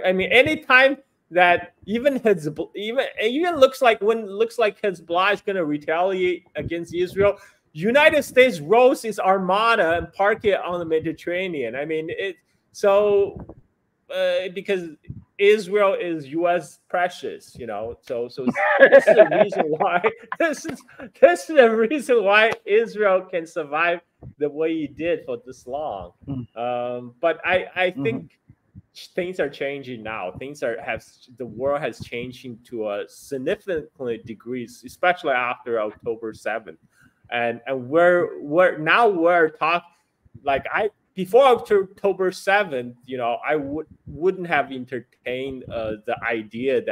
I mean, anytime that even looks like Hezbollah is going to retaliate against Israel, United States rolls its armada and park it on the Mediterranean. I mean, because Israel is U.S. precious, So this is the reason why. This is the reason why Israel can survive the way it did for this long. But I think things are changing now. The world has changed to a significant degree, especially after October 7th. And we're talking, before October 7th, I wouldn't have entertained the idea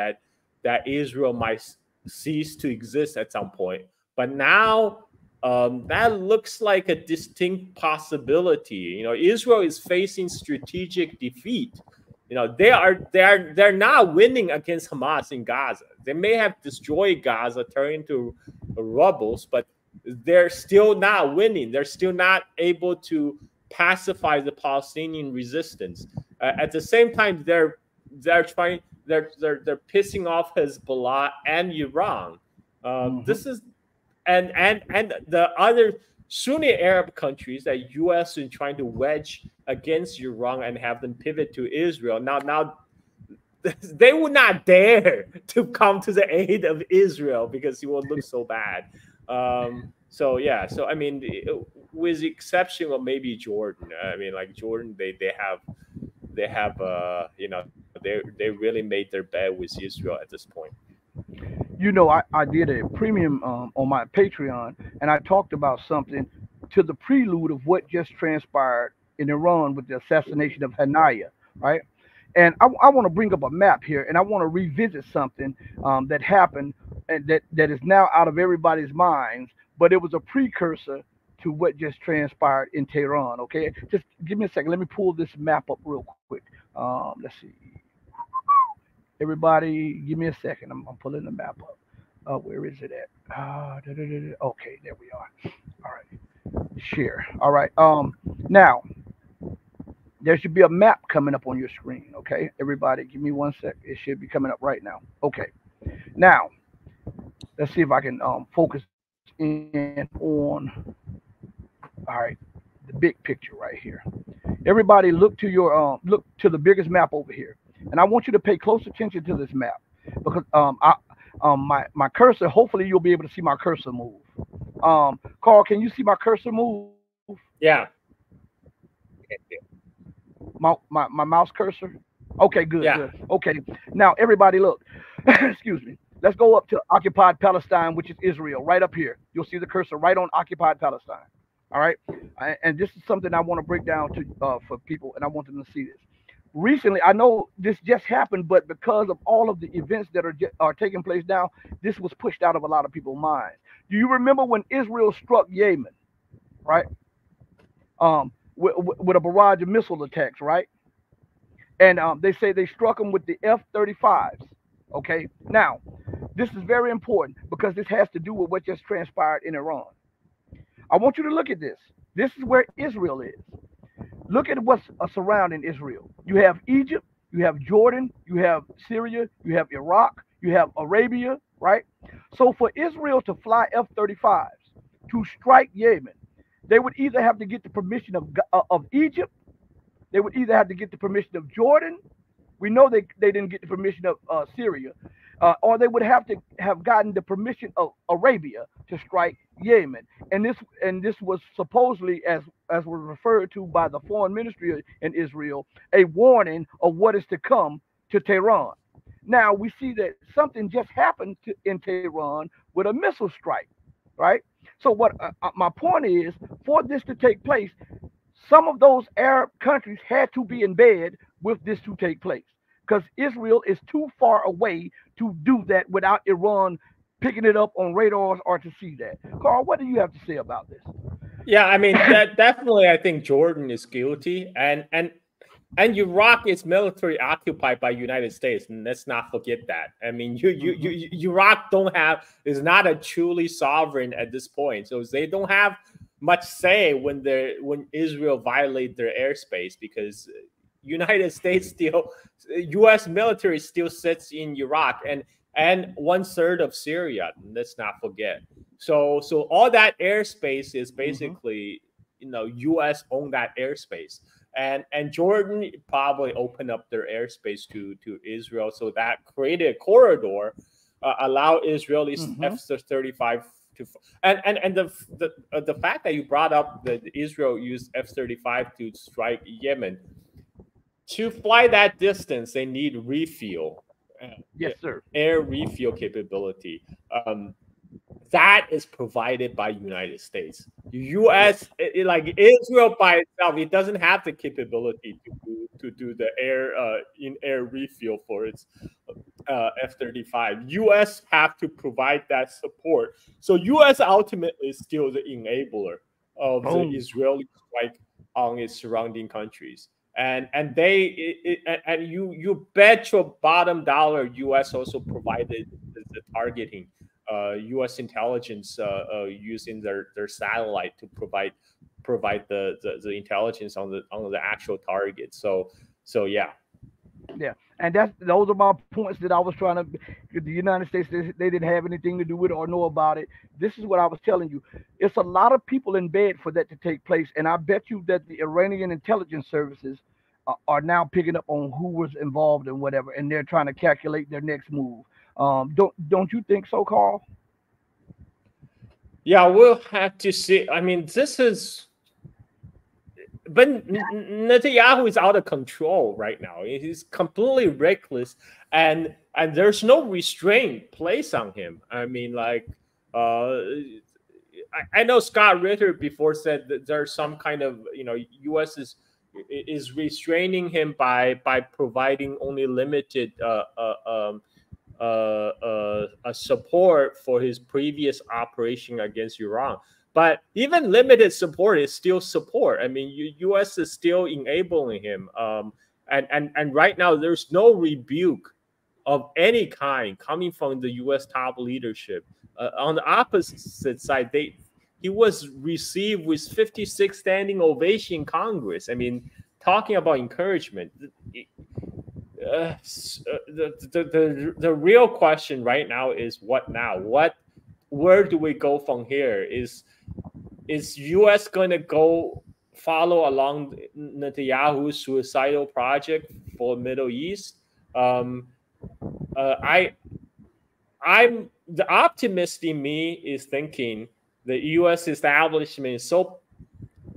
that Israel might cease to exist at some point. But now that looks like a distinct possibility. Israel is facing strategic defeat. They're not winning against Hamas in Gaza. They may have destroyed Gaza, turned into rubbles, but they're still not winning. They're still not able to pacify the Palestinian resistance. At the same time, they're pissing off Hezbollah and Iran. This is and the other Sunni Arab countries that U.S. is trying to wedge against Iran and have them pivot to Israel. Now they would not dare to come to the aid of Israel because it will look so bad. So I mean, with the exception of maybe Jordan. I mean, like Jordan, they have you know, they really made their bet with Israel at this point. You know, I did a premium on my Patreon, and I talked about something to the prelude of what just transpired in Iran with the assassination of Hanaya, right? And I want to bring up a map here, and I want to revisit something that happened and that is now out of everybody's minds, but it was a precursor to what just transpired in Tehran. Okay, just give me a second. Let me pull this map up real quick. Let's see. Everybody, give me a second. I'm pulling the map up. Where is it at? Okay, there we are. All right, share. All right. Now there should be a map coming up on your screen. Okay, everybody, give me 1 sec. It should be coming up right now. Okay. Now let's see if I can focus in on. All right, the big picture right here. Everybody, look to your look to the biggest map over here, and I want you to pay close attention to this map because my cursor. Hopefully, you'll be able to see my cursor move. Carl, can you see my cursor move? Yeah. My mouse cursor. Okay, good, Yeah. good. Okay, now everybody, look. Excuse me. Let's go up to occupied Palestine, which is Israel, right up here. You'll see the cursor right on occupied Palestine. All right, and this is something I want to break down to for people, and I want them to see this. Recently, I know this just happened, but because of all of the events that are taking place now, this was pushed out of a lot of people's minds. Do you remember when Israel struck Yemen, right? With a barrage of missile attacks, right? And they say they struck them with the F-35s. Okay, now this is very important because this has to do with what just transpired in Iran. I want you to look at this. This is where Israel is. Look at what's surrounding Israel. You have Egypt, you have Jordan, you have Syria, you have Iraq, you have Arabia, right? So for Israel to fly F-35s to strike Yemen, they would either have to get the permission of Egypt, they would either have to get the permission of Jordan. We know they didn't get the permission of Syria, or they would have to have gotten the permission of Arabia to strike Yemen. And this was supposedly, as was referred to by the foreign ministry in Israel, a warning of what is to come to Tehran. Now we see that something just happened in Tehran with a missile strike, right? So what my point is, for this to take place, some of those Arab countries had to be in bed with this to take place because Israel is too far away to do that without Iran picking it up on radars or to see that. Carl, what do you have to say about this? Yeah, I mean, that definitely, I think Jordan is guilty, and Iraq is military occupied by United States, and let's not forget that. I mean, Iraq is not a truly sovereign at this point, so they don't have much say when Israel violate their airspace because United States U.S. military still sits in Iraq and 1/3 of Syria. Let's not forget. So all that airspace is basically U.S. own that airspace, and Jordan probably opened up their airspace to Israel, so that created a corridor, allow Israelis F-35 to, and the fact that you brought up that Israel used F-35 to strike Yemen. To fly that distance, they need refuel. Yes, sir. Air refuel capability. That is provided by United States. U.S. like Israel by itself, it doesn't have the capability to do the air refuel for its F-35. U.S. have to provide that support. So U.S. ultimately is still the enabler of the Israeli strike on its surrounding countries. And you bet your bottom dollar U.S. also provided the targeting. U.S. intelligence using their satellite to provide the intelligence on the actual target. So yeah. Yeah, and those are my points that I was trying to. The United States, they didn't have anything to do with it or know about it. This is what I was telling you. It's a lot of people in bed for that to take place, and I bet you that the Iranian intelligence services are now picking up on who was involved and whatever, and they're trying to calculate their next move. Don't you think so, Carl? Yeah, we'll have to see. I mean, this is, but Netanyahu is out of control right now. He's completely reckless, and there's no restraint placed on him. I mean, like, I know Scott Ritter before said that there's some kind of, U.S. is restraining him by providing only limited support for his previous operation against Iran. But even limited support is still support. I mean, U.S. is still enabling him. And right now, there's no rebuke of any kind coming from the U.S. top leadership. On the opposite side, he was received with 56 standing ovation in Congress. I mean, talking about encouragement. The real question right now is what now? Where do we go from here? Is U.S. going to go follow along Netanyahu's suicidal project for Middle East? I'm the optimist in me is thinking the U.S. establishment is so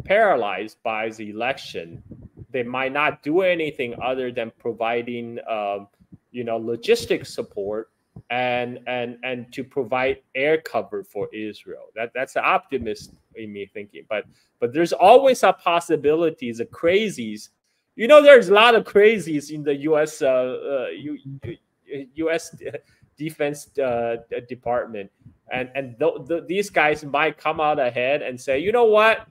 paralyzed by the election, they might not do anything other than providing, logistic support and to provide air cover for Israel. That's the optimist in me thinking. But there's always a possibility. The crazies, there's a lot of crazies in the U.S. U.S. Defense Department, and these guys might come out ahead and say, you know what?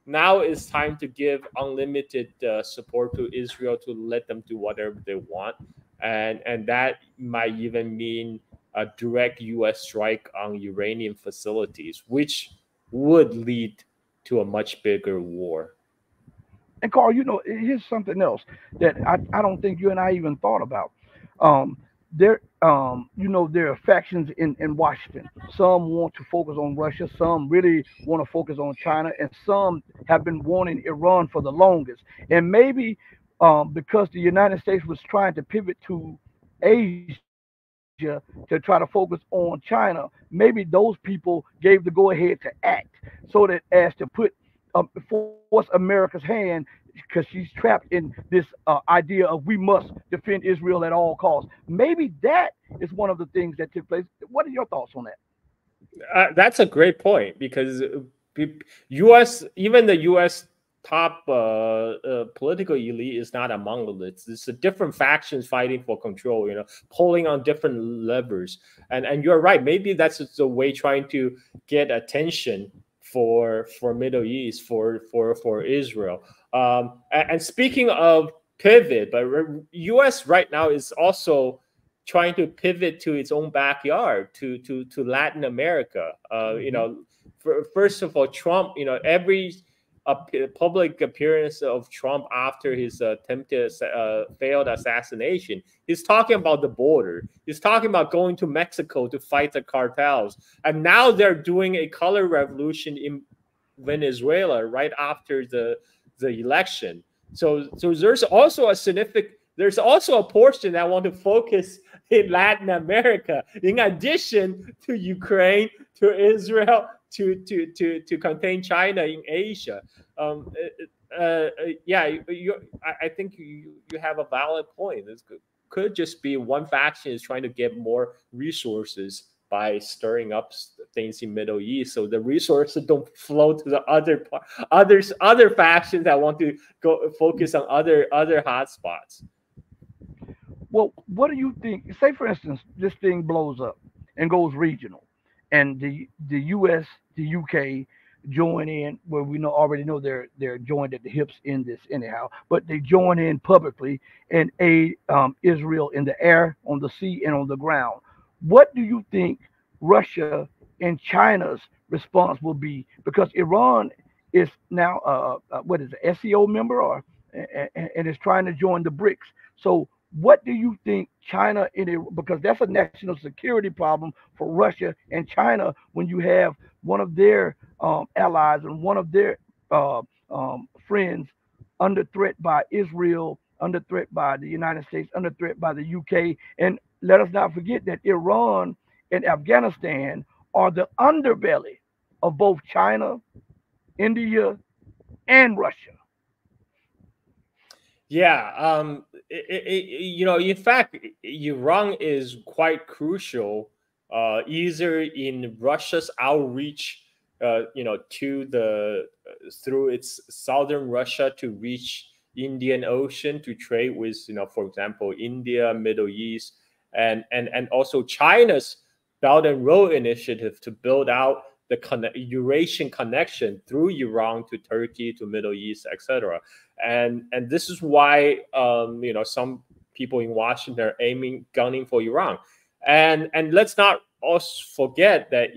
Now it's time to give unlimited support to Israel to let them do whatever they want. And that might even mean a direct U.S. strike on Iranian facilities, which would lead to a much bigger war. And Carl, here's something else that I don't think you and I even thought about. There there are factions in Washington. Some want to focus on Russia, some really want to focus on China, and some have been wanting Iran for the longest. And maybe because the United States was trying to pivot to Asia to try to focus on China, maybe those people gave the go ahead to act so that as to put force America's hand because she's trapped in this idea of we must defend Israel at all costs. Maybe that is one of the things that took place. What are your thoughts on that? That's a great point because even the U.S. top political elite is not among the It's a different factions fighting for control, pulling on different levers. And you're right. Maybe that's the way trying to get attention for Middle East, for Israel. And speaking of pivot, but U.S. right now is also trying to pivot to its own backyard, to Latin America. First of all, Trump, every public appearance of Trump after his attempted failed assassination, he's talking about the border. He's talking about going to Mexico to fight the cartels. And now they're doing a color revolution in Venezuela right after the election. So there's also a portion that want to focus in Latin America, in addition to Ukraine, to Israel, to contain China in Asia. I think you have a valid point. This could just be one faction is trying to get more resources by stirring up things in Middle East, so the resources don't flow to the other factions that want to go focus on other hotspots. Well, what do you think? Say, for instance, this thing blows up and goes regional, and the U.S., the UK join in. Well, we already know they're joined at the hips in this anyhow, but they join in publicly and aid Israel in the air, on the sea, and on the ground. What do you think Russia and China's response will be? Because Iran is now what is it, SEO member, and is trying to join the BRICS. So what do you think China because that's a national security problem for Russia and China when you have one of their allies and one of their friends under threat by Israel, under threat by the United States, under threat by the UK. And let us not forget that Iran and Afghanistan are the underbelly of both China, India, and Russia? Yeah, in fact, Iran is quite crucial, either in Russia's outreach, to the through its southern Russia to reach Indian Ocean to trade with, for example, India, Middle East, and also China's Belt and Road Initiative to build out the Eurasian connection through Iran to Turkey to Middle East, etc. And this is why some people in Washington are gunning for Iran, and let's not also forget that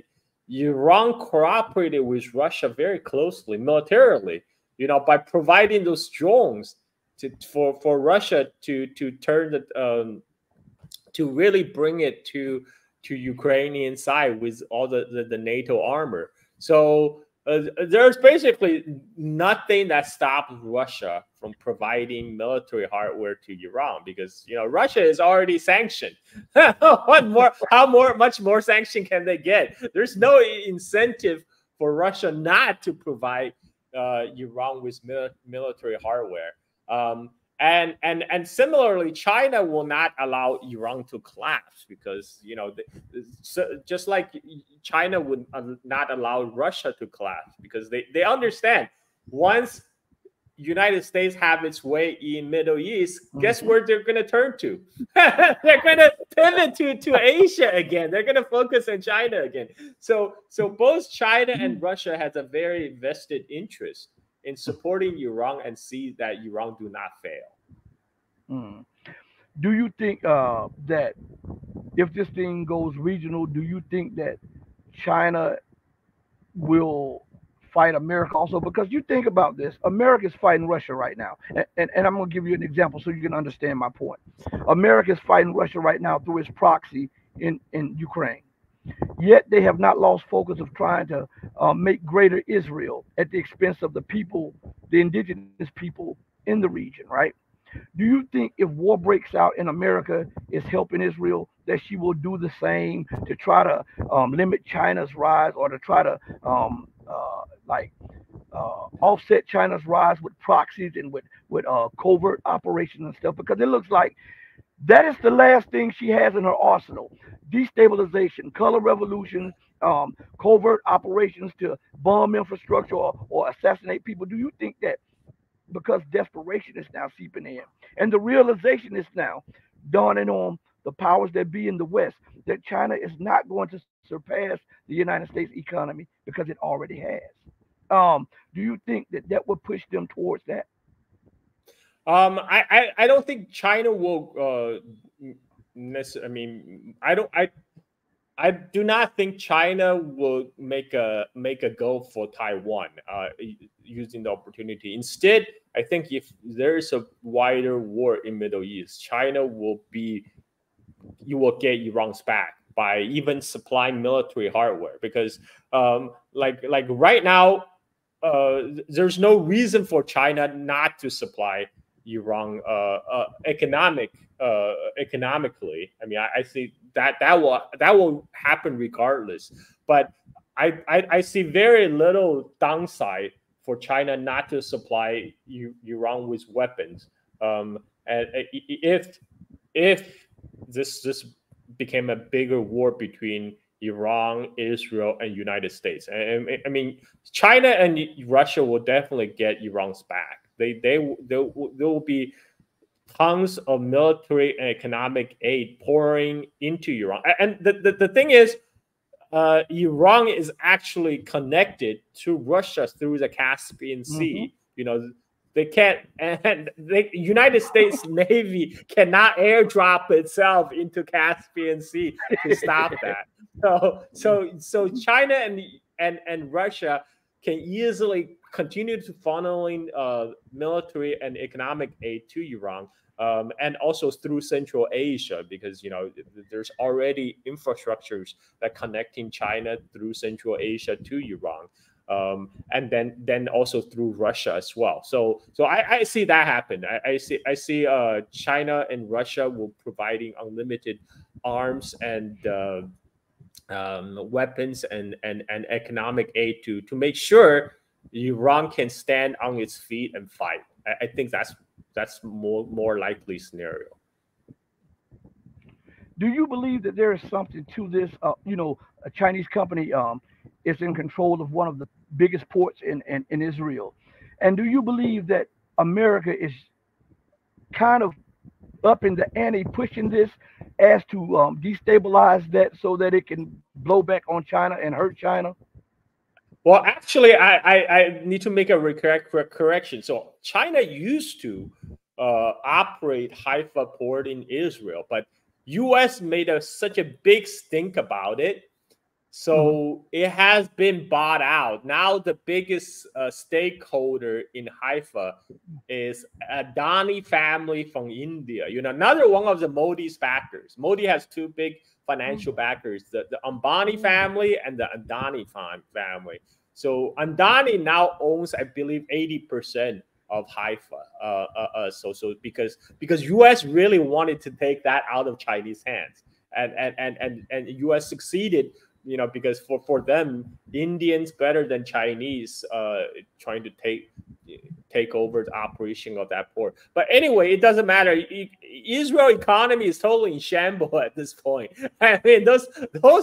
Iran cooperated with Russia very closely militarily, by providing those drones for Russia to turn the to really bring it to Ukrainian side with all the NATO armor. So there's basically nothing that stops Russia from providing military hardware to Iran, because Russia is already sanctioned. Much more sanction can they get? There's no incentive for Russia not to provide Iran with military hardware. And similarly, China will not allow Iran to collapse, because just like China would not allow Russia to collapse, because they understand once United States have its way in Middle East, guess where they're going to turn to? They're going to pivot to Asia again. They're going to focus on China again. So both China and Russia has a very vested interest in supporting Iran and see that Iran do not fail. Do you think that if this thing goes regional, do you think that China will fight America also? Because you think about this, America's fighting Russia right now. And I'm going to give you an example so you can understand my point. America's fighting Russia right now through its proxy in Ukraine. Yet they have not lost focus of trying to make greater Israel at the expense of the people, the indigenous people in the region, right? Do you think if war breaks out in America is helping Israel, that she will do the same to try to limit China's rise, or to try to offset China's rise with proxies and with covert operations and stuff? Because it looks like that is the last thing she has in her arsenal: destabilization, color revolutions, covert operations to bomb infrastructure or assassinate people. Do you think that because desperation is now seeping in, and the realization is now dawning on the powers that be in the West, that China is not going to surpass the United States economy, because it already has? Do you think that would push them towards that? I don't think China will I do not think China will make a go for Taiwan using the opportunity. Instead, I think if there is a wider war in Middle East, you will get Iran's back by even supplying military hardware, because like right now, there's no reason for China not to supply Iran economically. I mean, I see that will happen regardless. But I see very little downside for China not to supply Iran with weapons. And if this became a bigger war between Iran, Israel, and United States, I mean, China and Russia will definitely get Iran's back. There will be tons of military and economic aid pouring into Iran. And the thing is, Iran is actually connected to Russia through the Caspian Sea. They can't, and the United States Navy cannot airdrop itself into Caspian Sea to stop that. So China and Russia can easily continue to funneling military and economic aid to Iran, and also through Central Asia, because there's already infrastructures that connecting China through Central Asia to Iran, and then also through Russia as well. So I see that happen. I see China and Russia will providing unlimited arms and weapons and economic aid to make sure Iran can stand on its feet and fight. I think that's more likely scenario. Do you believe that there is something to this? A Chinese company is in control of one of the biggest ports in Israel, and do you believe that America is kind of up in the ante pushing this as to destabilize that so that it can blow back on China and hurt China? Well, actually, I need to make a correction. So China used to operate Haifa port in Israel, but U.S. made such a big stink about it. So it has been bought out. Now the biggest stakeholder in Haifa is Adani family from India. Another one of the Modi's backers. Modi has two big financial backers, the Ambani family and the Adani family. So Adani now owns, I believe, 80% of Haifa. So because U.S. really wanted to take that out of Chinese hands, and U.S. succeeded. Because for them, Indians better than Chinese trying to take over the operation of that port. But anyway, it doesn't matter. Israel economy is totally in shambles at this point. I mean, those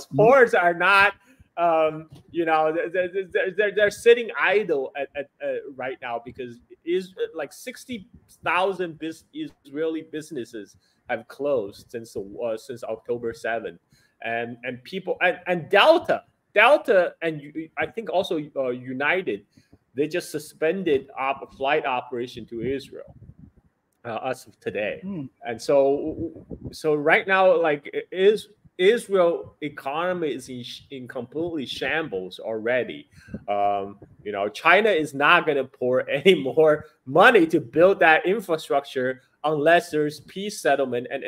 ports are not. They're sitting idle at right now because like 60,000 Israeli businesses have closed since October 7th. And people and Delta and I think also United, they just suspended flight operation to Israel as of today. And so right now, like, Israel economy is in completely shambles already. China is not going to pour any more money to build that infrastructure unless there's peace settlement and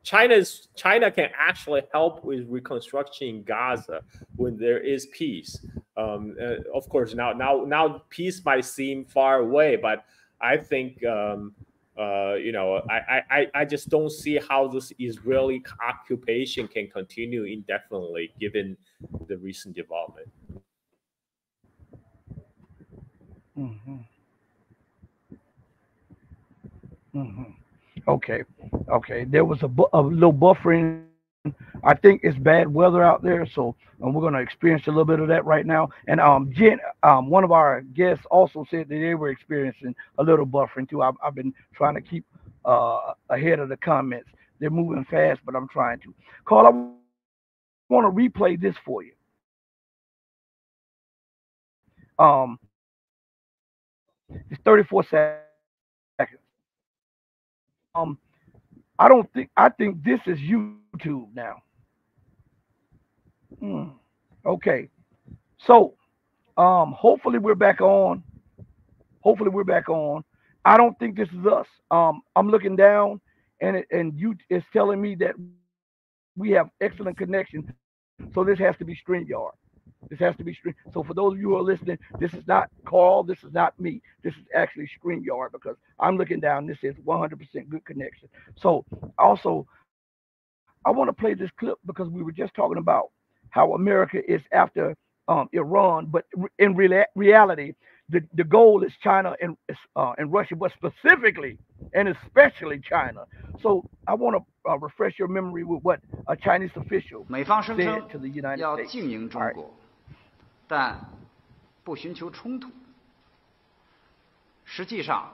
China can actually help with reconstruction in Gaza when there is peace. Of course, now peace might seem far away, but I think I just don't see how this Israeli occupation can continue indefinitely, given the recent development. Okay. There was a little buffering. I think it's bad weather out there, so we're going to experience a little bit of that right now. And Jen, one of our guests also said that they were experiencing a little buffering too. I've been trying to keep ahead of the comments. They're moving fast, but I'm trying to. Carl, I want to replay this for you. It's 34 seconds. I think this is YouTube now. Okay. So hopefully we're back on. I don't think this is us. I'm looking down and it's telling me that we have excellent connection. So this has to be StreamYard. So for those of you who are listening, this is not Carl, this is not me. This is actually StreamYard because I'm looking down. This is 100% good connection. So also, I want to play this clip because we were just talking about how America is after Iran, but in reality, the goal is China and Russia, but specifically and especially China. So I want to refresh your memory with what a Chinese official said to the United States. All right. 但不寻求冲突。实际上，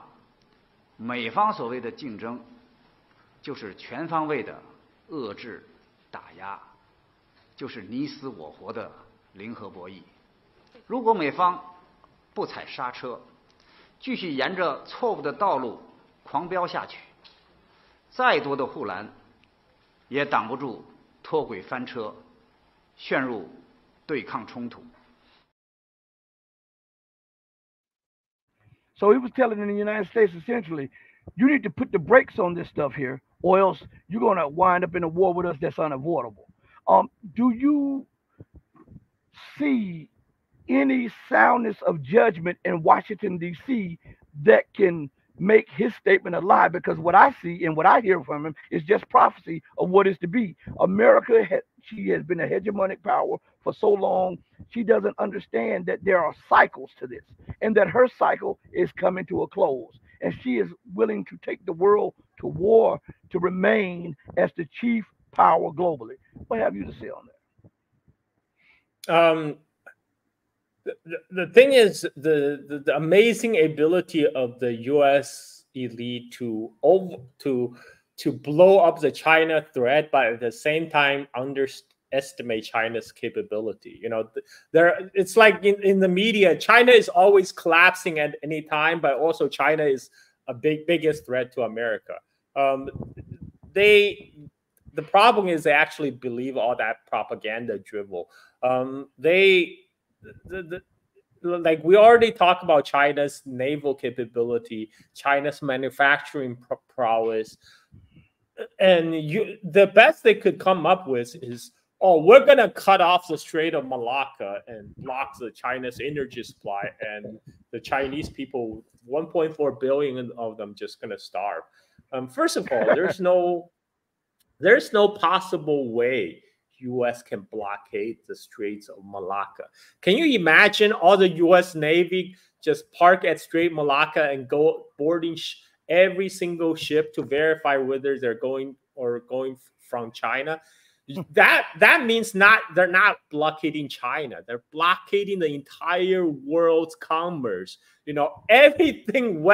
美方所谓的竞争，就是全方位的遏制、打压，就是你死我活的零和博弈。如果美方不踩刹车，继续沿着错误的道路狂飙下去，再多的护栏也挡不住脱轨翻车，陷入对抗冲突。 So he was telling the United States essentially, you need to put the brakes on this stuff here, or else you're going to wind up in a war with us that's unavoidable. Do you see any soundness of judgment in Washington, D.C. that can make his statement a lie, because what I see and what I hear from him is just prophecy of what is to be. America, she has been a hegemonic power for so long. She doesn't understand that there are cycles to this, and that her cycle is coming to a close. And she is willing to take the world to war to remain as the chief power globally. What have you to say on that? The thing is, the amazing ability of the U.S. elite to blow up the China threat, but at the same time underestimate China's capability. You know, it's like in the media, China is always collapsing at any time, but also China is a biggest threat to America. The problem is they actually believe all that propaganda drivel. Like we already talked about China's naval capability, China's manufacturing prowess, and the best they could come up with is, oh, we're gonna cut off the Strait of Malacca and block the China's energy supply, and the Chinese people, 1.4 billion of them, just gonna starve. First of all, there's no possible way U.S. can blockade the Straits of Malacca. Can you imagine all the U.S. Navy just park at Strait Malacca and go boarding every single ship to verify whether they're going from China? That means they're not blockading China. They're blockading the entire world's commerce. You know, everything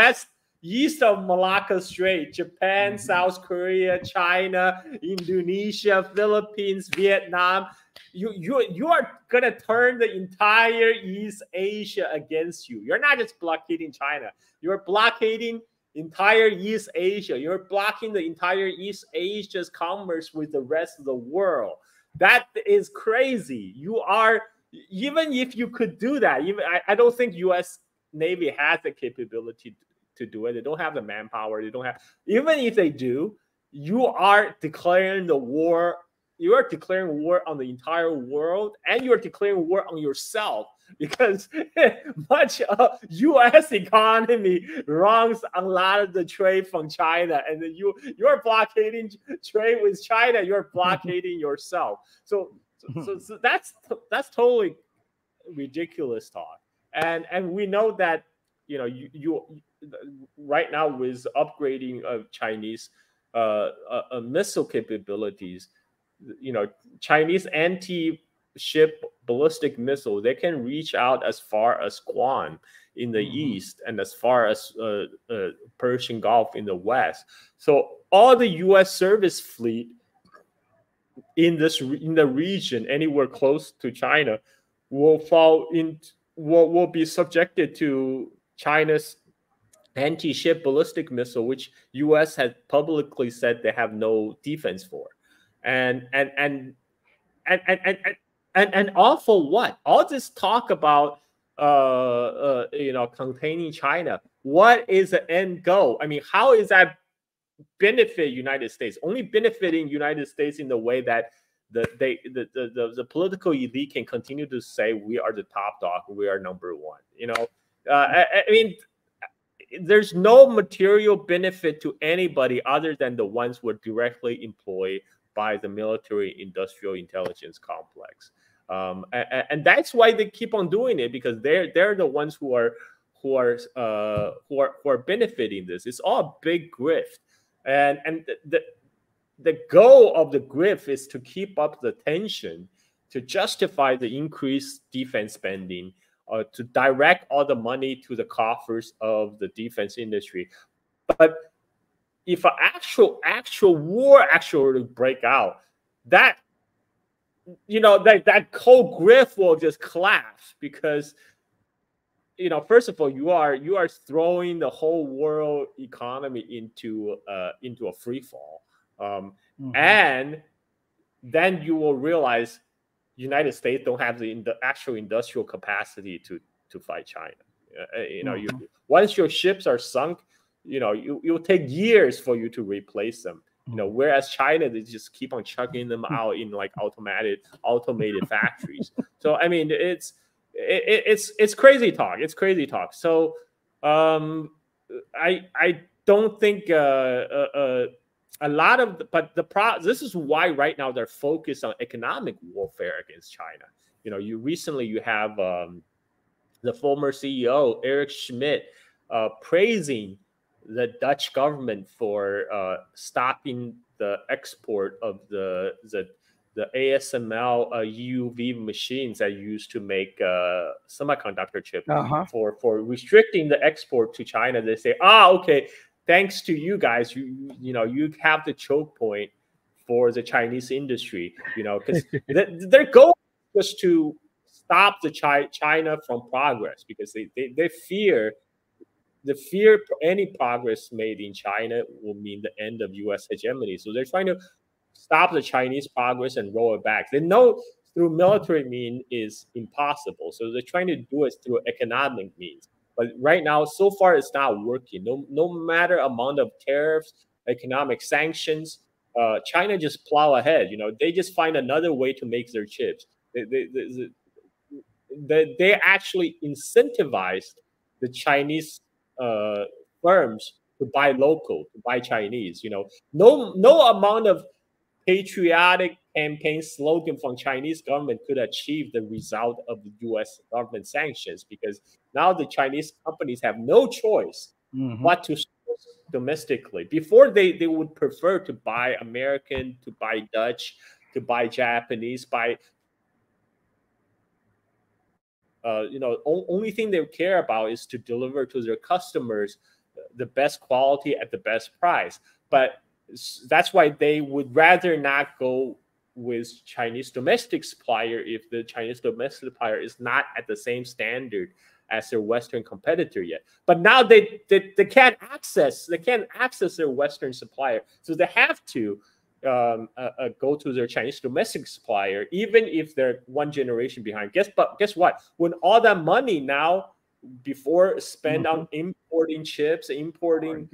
east of Malacca Strait, Japan, South Korea, China, Indonesia, Philippines, Vietnam. You are gonna turn the entire East Asia against you. You're not just blockading China. You're blockading entire East Asia. You're blocking the entire East Asia's commerce with the rest of the world. That is crazy. You are, even if you could do that, I don't think U.S. Navy has the capability to do it. They don't have the manpower. They don't have, even if they do, you are declaring the war. You are declaring war on the entire world, and you are declaring war on yourself, because much of U.S. economy runs a lot of the trade from China, and then you're blockading trade with China. You're blockading yourself. So that's totally ridiculous talk. And we know that, you know, you right now with upgrading of Chinese missile capabilities, you know, Chinese anti-ship ballistic missile, they can reach out as far as Guam in the east and as far as Persian Gulf in the west. So all the U.S. service fleet in the region anywhere close to China will be subjected to China's anti-ship ballistic missile, which U.S. has publicly said they have no defense for. And all for what? All this talk about you know, containing China. What is the end goal? I mean, how is that benefit United States? Only benefiting United States in the way that the political elite can continue to say we are the top dog, we are number one. You know, I mean, there's no material benefit to anybody other than the ones who are directly employed by the military industrial intelligence complex, and that's why they keep on doing it, because they're the ones who are benefiting this. It's all a big grift, and the goal of the grift is to keep up the tension, to justify the increased defense spending, to direct all the money to the coffers of the defense industry. But if an actual war actually break out, that, you know, that whole grift will just collapse, because, you know, first of all, you are throwing the whole world economy into a free fall, and then you will realize United States don't have the actual industrial capacity to fight China. You know, once your ships are sunk, you know, you'll take years for you to replace them. You know, whereas China, they just keep on chucking them out in like automated factories. So I mean, it's crazy talk. It's crazy talk. So I don't think a lot of but this is why right now they're focused on economic warfare against China. You know, you have the former CEO Eric Schmidt praising the Dutch government for stopping the export of the ASML EUV machines that used to make semiconductor chip, for restricting the export to China. They say, okay, thanks to you guys, you have the choke point for the Chinese industry, because their goal is just to stop the China from progress, because they fear any progress made in China will mean the end of U.S. hegemony. So they're trying to stop the Chinese progress and roll it back. They know through military means is impossible, so they're trying to do it through economic means. But right now, so far, it's not working. No matter amount of tariffs, economic sanctions, China just plow ahead. They just find another way to make their chips. They actually incentivized the Chinese firms to buy local, to buy Chinese. No amount of patriotic campaign slogan from Chinese government could achieve the result of the U.S. government sanctions, because now the Chinese companies have no choice but to source domestically. Before they would prefer to buy American, to buy Dutch, to buy Japanese, only thing they care about is to deliver to their customers the best quality at the best price. But that's why they would rather not go with Chinese domestic supplier if the Chinese domestic supplier is not at the same standard as their Western competitor yet. But now they can't access their Western supplier, so they have to go to their Chinese domestic supplier, even if they're one generation behind. Guess what? When all that money now before spent on importing chips, importing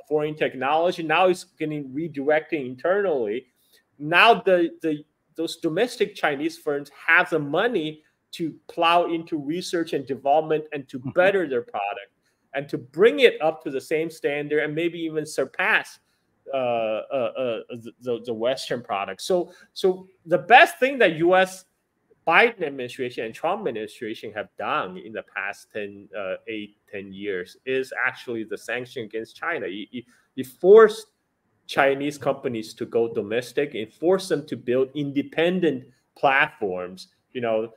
foreign technology, now it's getting redirecting internally. Now those domestic Chinese firms have the money to plow into research and development and to better their product and to bring it up to the same standard and maybe even surpass the Western product. So the best thing that U.S. Biden administration and Trump administration have done in the past 10 years is actually the sanction against China. You forced Chinese companies to go domestic and force them to build independent platforms. For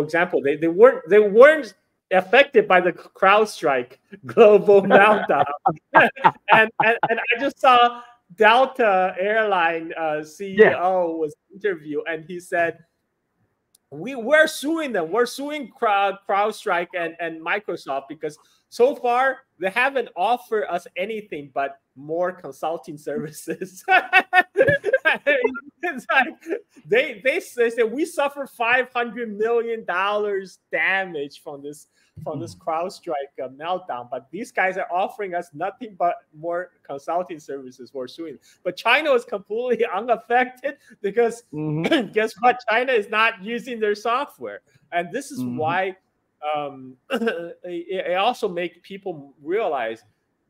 example, they weren't affected by the CrowdStrike global meltdown. and I just saw Delta Airline CEO was interviewed, and he said, we're suing them. We're suing CrowdStrike and Microsoft because so far they haven't offered us anything but more consulting services. It's like they said we suffer $500 million damage from this CrowdStrike meltdown, but these guys are offering us nothing but more consulting services. We're suing, but China was completely unaffected because guess what? China is not using their software, and this is why it also makes people realize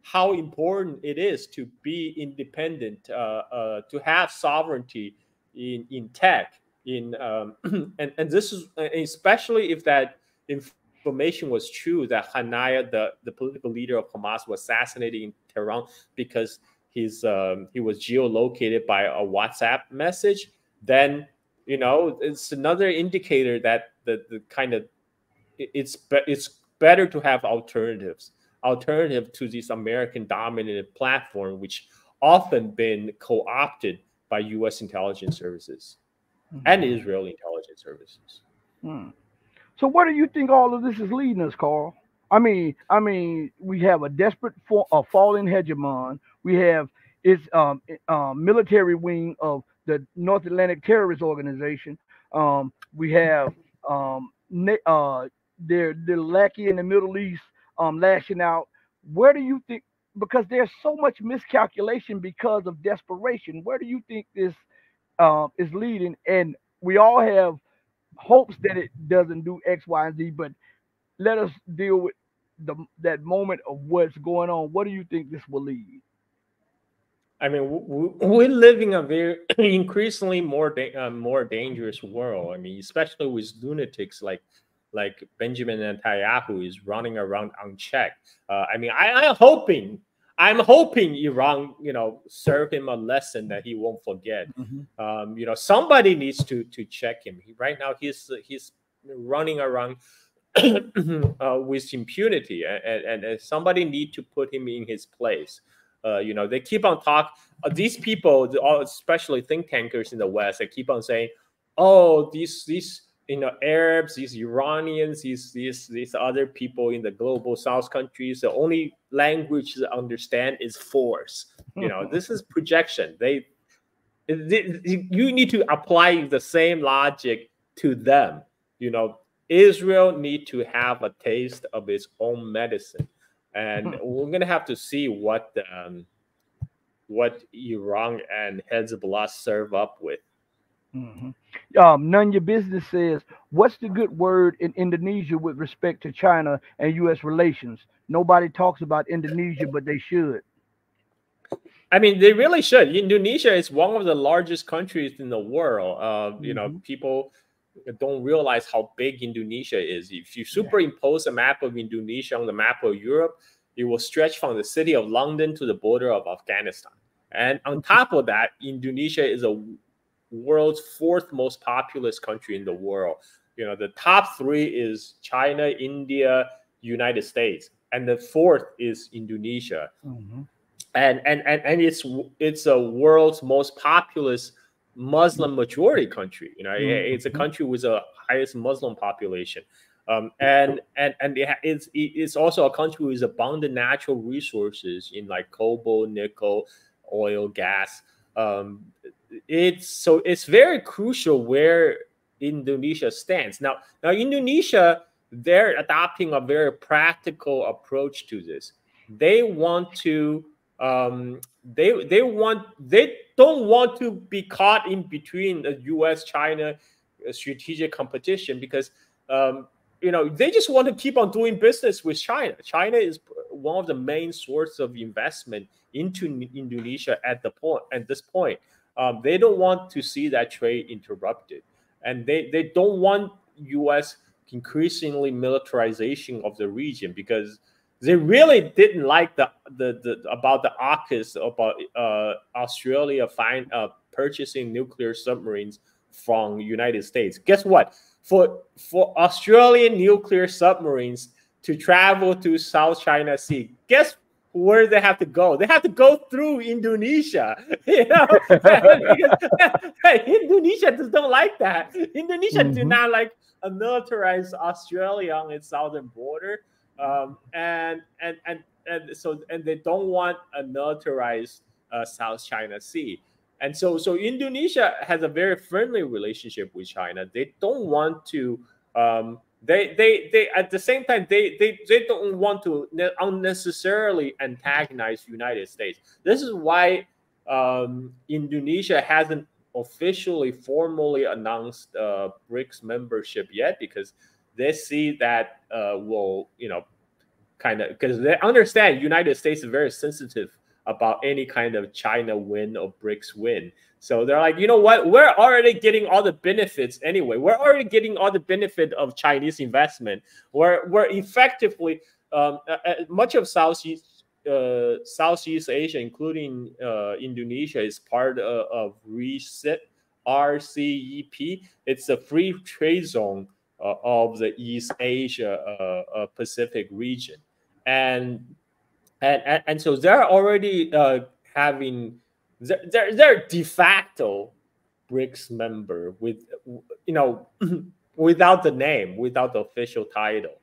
how important it is to be independent, to have sovereignty in tech, and this is especially if that information was true that Hanaya, the political leader of Hamas, was assassinated in Tehran because he was geolocated by a WhatsApp message. Then it's another indicator that the kind of it's better to have alternative to this American dominated platform, which often been co-opted by U.S. intelligence services and Israeli intelligence services. So where do you think all of this is leading us, Carl? I mean, we have a desperate falling hegemon. We have its military wing of the North Atlantic Terrorist Organization. We have their lackey in the Middle East lashing out. Where do you think? Because there's so much miscalculation because of desperation. Where do you think this is leading? And we all have hopes that it doesn't do X, Y, and Z, but let us deal with that moment of what's going on, what do you think this will lead? I mean, we're living a very increasingly more dangerous world. I mean, especially with lunatics like Benjamin Netanyahu is running around unchecked. I mean, I'm hoping Iran, serve him a lesson that he won't forget. Somebody needs to check him. Right now, he's running around with impunity, and somebody need to put him in his place. They keep on these people, especially think tankers in the West, they keep on saying, "Oh, these Arabs, these Iranians, these other people in the global South countries, the only language they understand is force." This is projection. You need to apply the same logic to them. Israel need to have a taste of its own medicine, and we're gonna have to see what Iran and Hezbollah serve up with. None your business says, what's the good word in Indonesia with respect to China and U.S. relations? Nobody talks about Indonesia, but they should. I mean, they really should. Indonesia is one of the largest countries in the world. People don't realize how big Indonesia is. If you superimpose a map of Indonesia on the map of Europe, it will stretch from the city of London to the border of Afghanistan. And on top of that, Indonesia is a world's fourth most populous country in the world. The top three is China, India, United States, and the fourth is Indonesia. And it's a world's most populous Muslim majority country. It's a country with the highest Muslim population, and it's also a country with abundant natural resources in like cobalt, nickel, oil, gas. It's very crucial where Indonesia stands now. Indonesia, they're adopting a very practical approach to this. They want to they don't want to be caught in between the U.S.-China strategic competition, because they just want to keep on doing business with China. China is one of the main sources of investment into Indonesia at this point. They don't want to see that trade interrupted, and they don't want U.S. increasingly militarization of the region, because they really didn't like about the AUKUS about Australia purchasing nuclear submarines from the United States. Guess what? For Australian nuclear submarines to travel to South China Sea, guess where they have to go? They have to go through Indonesia. Indonesia just don't like that. Indonesia do not like a militarized Australia on its southern border. And they don't want a militarized South China Sea, and so Indonesia has a very friendly relationship with China. They don't want to. They at the same time they don't want to unnecessarily antagonize the United States. This is why Indonesia hasn't officially formally announced BRICS membership yet, because they see that kind of, because they understand United States is very sensitive about any kind of China win or BRICS win. So they're like, you know what? We're already getting all the benefits anyway. We're already getting all the benefit of Chinese investment. We're effectively much of Southeast Asia, including Indonesia, is part of RCEP. It's a free trade zone of the East Asia Pacific region, and so they're already having they're de facto BRICS member with without the name, without the official title.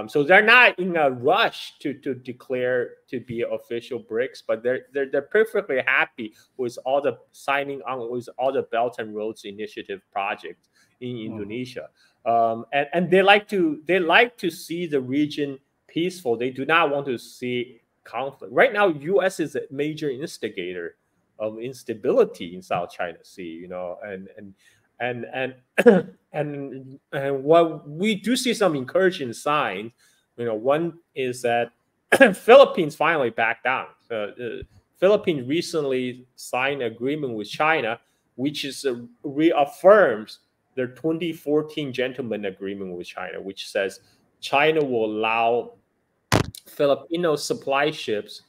So they're not in a rush to declare to be official BRICS, but they're perfectly happy with all the signing on with all the Belt and Roads Initiative projects in Indonesia. And they like to see the region peaceful. They do not want to see conflict. Right now, U.S. is a major instigator of instability in South China Sea. And what we do see some encouraging signs One is that Philippines finally backed down. Philippines recently signed an agreement with China, which is reaffirms their 2014 gentleman agreement with China, which says China will allow Filipino supply ships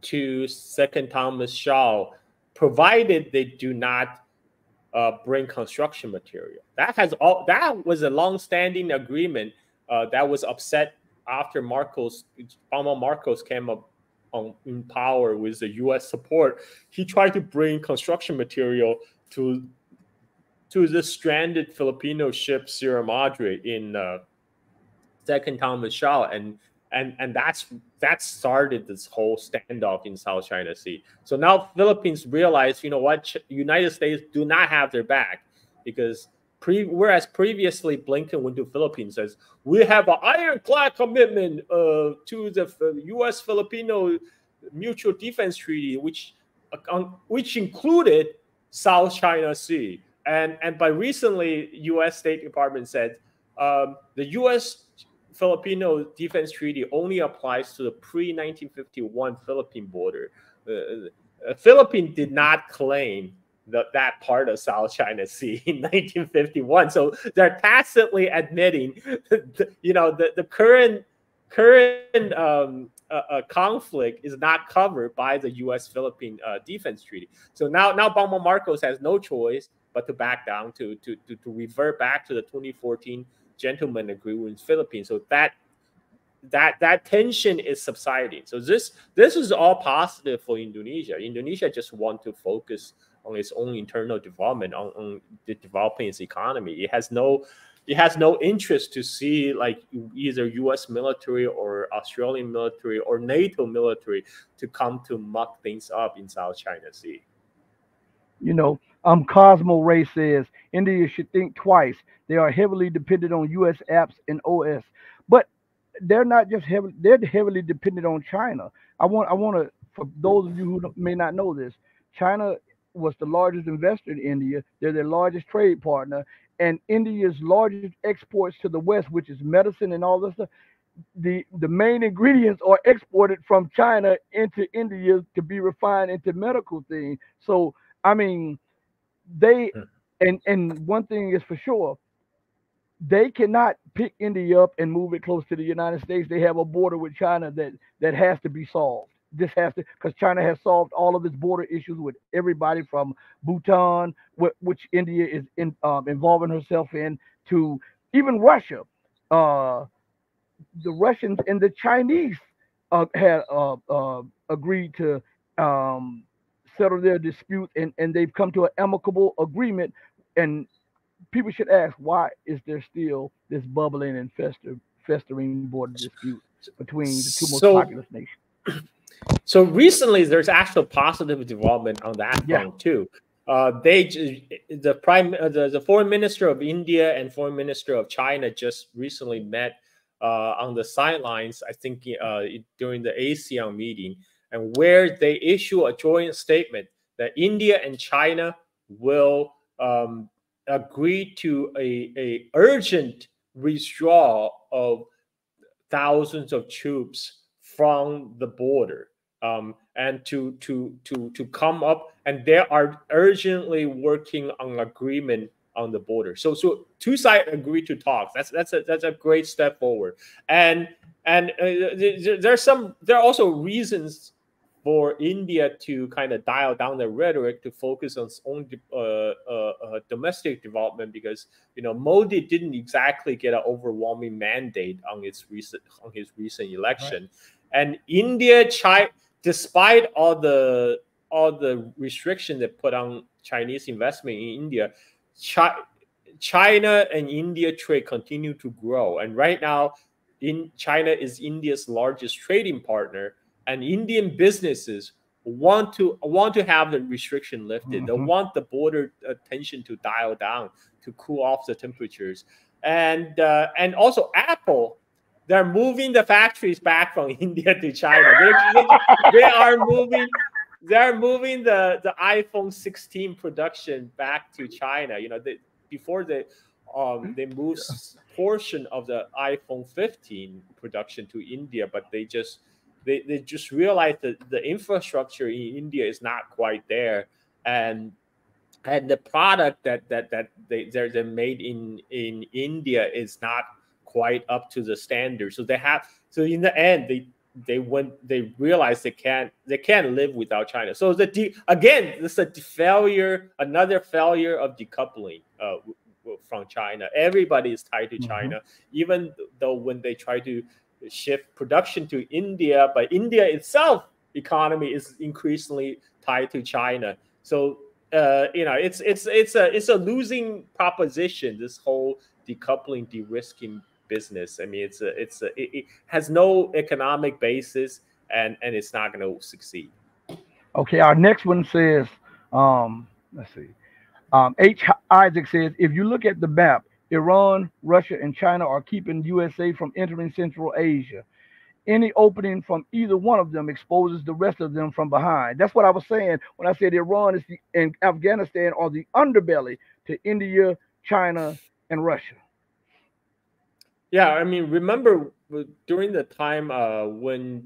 to Second Thomas Shaw, provided they do not bring construction material. That was a long-standing agreement that was upset after Obama Marcos came up in power with the U.S. support. He tried to bring construction material to the stranded Filipino ship Sierra Madre in Second Thomas Shaw, and that started this whole standoff in South China Sea. So now Philippines realize, United States do not have their back, because whereas previously Blinken went to Philippines says we have an ironclad commitment to the U.S.-Filipino Mutual Defense Treaty, which included South China Sea, and by recently U.S. State Department said the U.S. Filipino Defense Treaty only applies to the pre-1951 Philippine border. Philippines did not claim that part of South China Sea in 1951, so they're tacitly admitting, the current conflict is not covered by the U.S.-Philippine Defense Treaty. So now Obama Marcos has no choice but to back down, to revert back to the 2014 gentleman agreement with Philippines. So that tension is subsiding. So this is all positive for Indonesia. Indonesia just want to focus on its own internal development, on developing its economy. It has no interest to see like either U.S. military or Australian military or NATO military to come to muck things up in South China Sea. Cosmo Ray says India should think twice. They are heavily dependent on U.S. apps and OS, but they're not just heavily. They're heavily dependent on China. I want to, for those of you who may not know this, China was the largest investor in India. They're their largest trade partner, and India's largest exports to the West, which is medicine and all this stuff. The main ingredients are exported from China into India to be refined into medical things. So I mean, and one thing is for sure, they cannot pick India up and move it close to the United States. They have a border with China that has to be solved. This has to, because China has solved all of its border issues with everybody from Bhutan, which India is involving herself in, to even Russia. The Russians and the Chinese had agreed to settle their dispute, and they've come to an amicable agreement. And people should ask, why is there still this bubbling and festering border dispute between the two most populous nations? So recently, there's actual positive development on that front too. The foreign minister of India and foreign minister of China just recently met on the sidelines, I think during the ASEAN meeting, and where they issue a joint statement that India and China will agree to a urgent withdrawal of thousands of troops from the border, and to come up, and they are urgently working on agreement on the border. So two sides agree to talk. That's a great step forward. And there are also reasons for India to kind of dial down the rhetoric to focus on its own domestic development, because Modi didn't exactly get an overwhelming mandate on his recent election, right. And India, despite all the restriction that put on Chinese investment in India, China and India trade continue to grow, and right now, China is India's largest trading partner. And Indian businesses want to have the restriction lifted. Mm-hmm. They want the border tension to dial down, to cool off the temperatures. And also Apple, they're moving the factories back from India to China. They're moving the iPhone 16 production back to China. Before they moved portion of the iPhone 15 production to India, but they just realized that the infrastructure in India is not quite there, and the product that they're made in India is not quite up to the standard. So in the end they realized they can't live without China. So again, this is another failure of decoupling from China. Everybody is tied to China, even though when they try to shift production to India, but India itself economy is increasingly tied to China. So it's a losing proposition, this whole decoupling, de-risking business. I mean, it has no economic basis, and it's not going to succeed. Okay, our next one says, let's see. H. Isaac says, if you look at the map, Iran, Russia, and China are keeping USA from entering Central Asia. Any opening from either one of them exposes the rest of them from behind. That's what I was saying when I said Iran and Afghanistan are the underbelly to India, China, and Russia. Yeah, I mean, remember during the time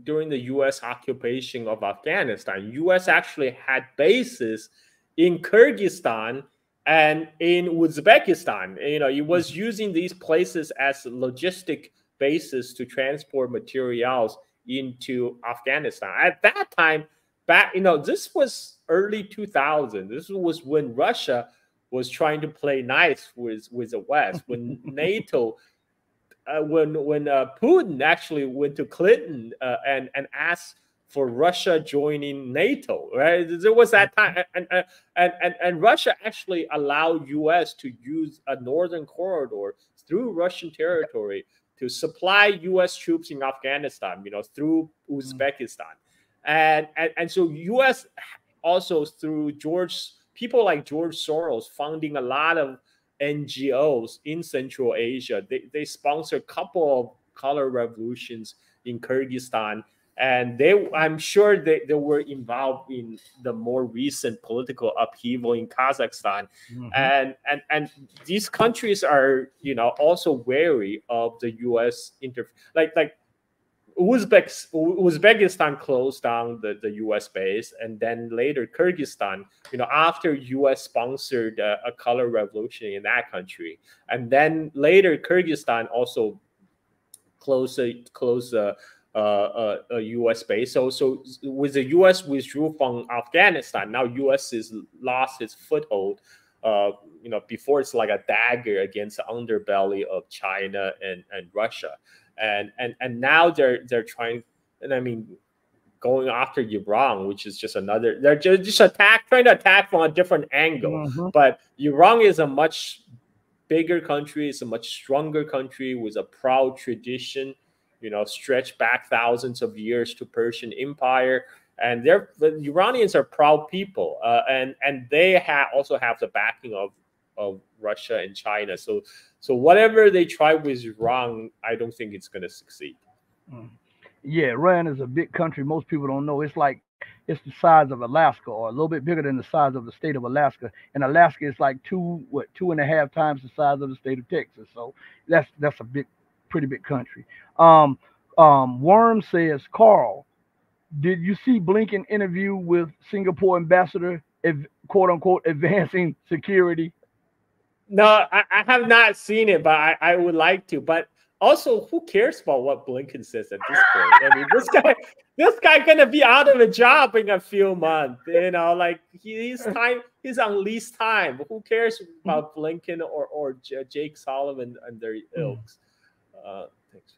during the U.S. occupation of Afghanistan, U.S. actually had bases in Kyrgyzstan and in Uzbekistan. It was using these places as logistic bases to transport materials into Afghanistan. At that time, this was early 2000. This was when Russia was trying to play nice with the West. When NATO, when Putin actually went to Clinton and asked for Russia joining NATO, right? There was that time, and Russia actually allowed U.S. to use a northern corridor through Russian territory to supply U.S. troops in Afghanistan, through Uzbekistan, and so U.S. also through people like George Soros funding a lot of NGOs in Central Asia. They sponsor a couple of color revolutions in Kyrgyzstan. And I'm sure they were involved in the more recent political upheaval in Kazakhstan, and these countries are also wary of the U.S. like Uzbekistan closed down the U.S. base, and then later Kyrgyzstan, after U.S. sponsored a color revolution in that country, and then later Kyrgyzstan also closed a U.S. base. So with the U.S. withdrew from Afghanistan, now U.S. has lost its foothold. Before it's like a dagger against the underbelly of China and Russia, and now they're trying, and I mean, going after Iran, which is just another. They're just trying to attack from a different angle. But Iran is a much bigger country. It's a much stronger country with a proud tradition. Stretch back thousands of years to Persian Empire, and the Iranians are proud people, and they also have the backing of Russia and China. So whatever they try with Iran, I don't think it's going to succeed. Yeah, Iran is a big country. Most people don't know. It's the size of Alaska, or a little bit bigger than the size of the state of Alaska. And Alaska is like 2.5 times the size of the state of Texas. So that's a pretty big country. Worm says, Carl, did you see Blinken interview with Singapore ambassador, quote unquote, advancing security? No, I have not seen it, but I would like to. But also, who cares about what Blinken says at this point? I mean, this guy gonna be out of a job in a few months. He's on lease time. Who cares about Blinken or Jake Sullivan and their ilks? Thanks.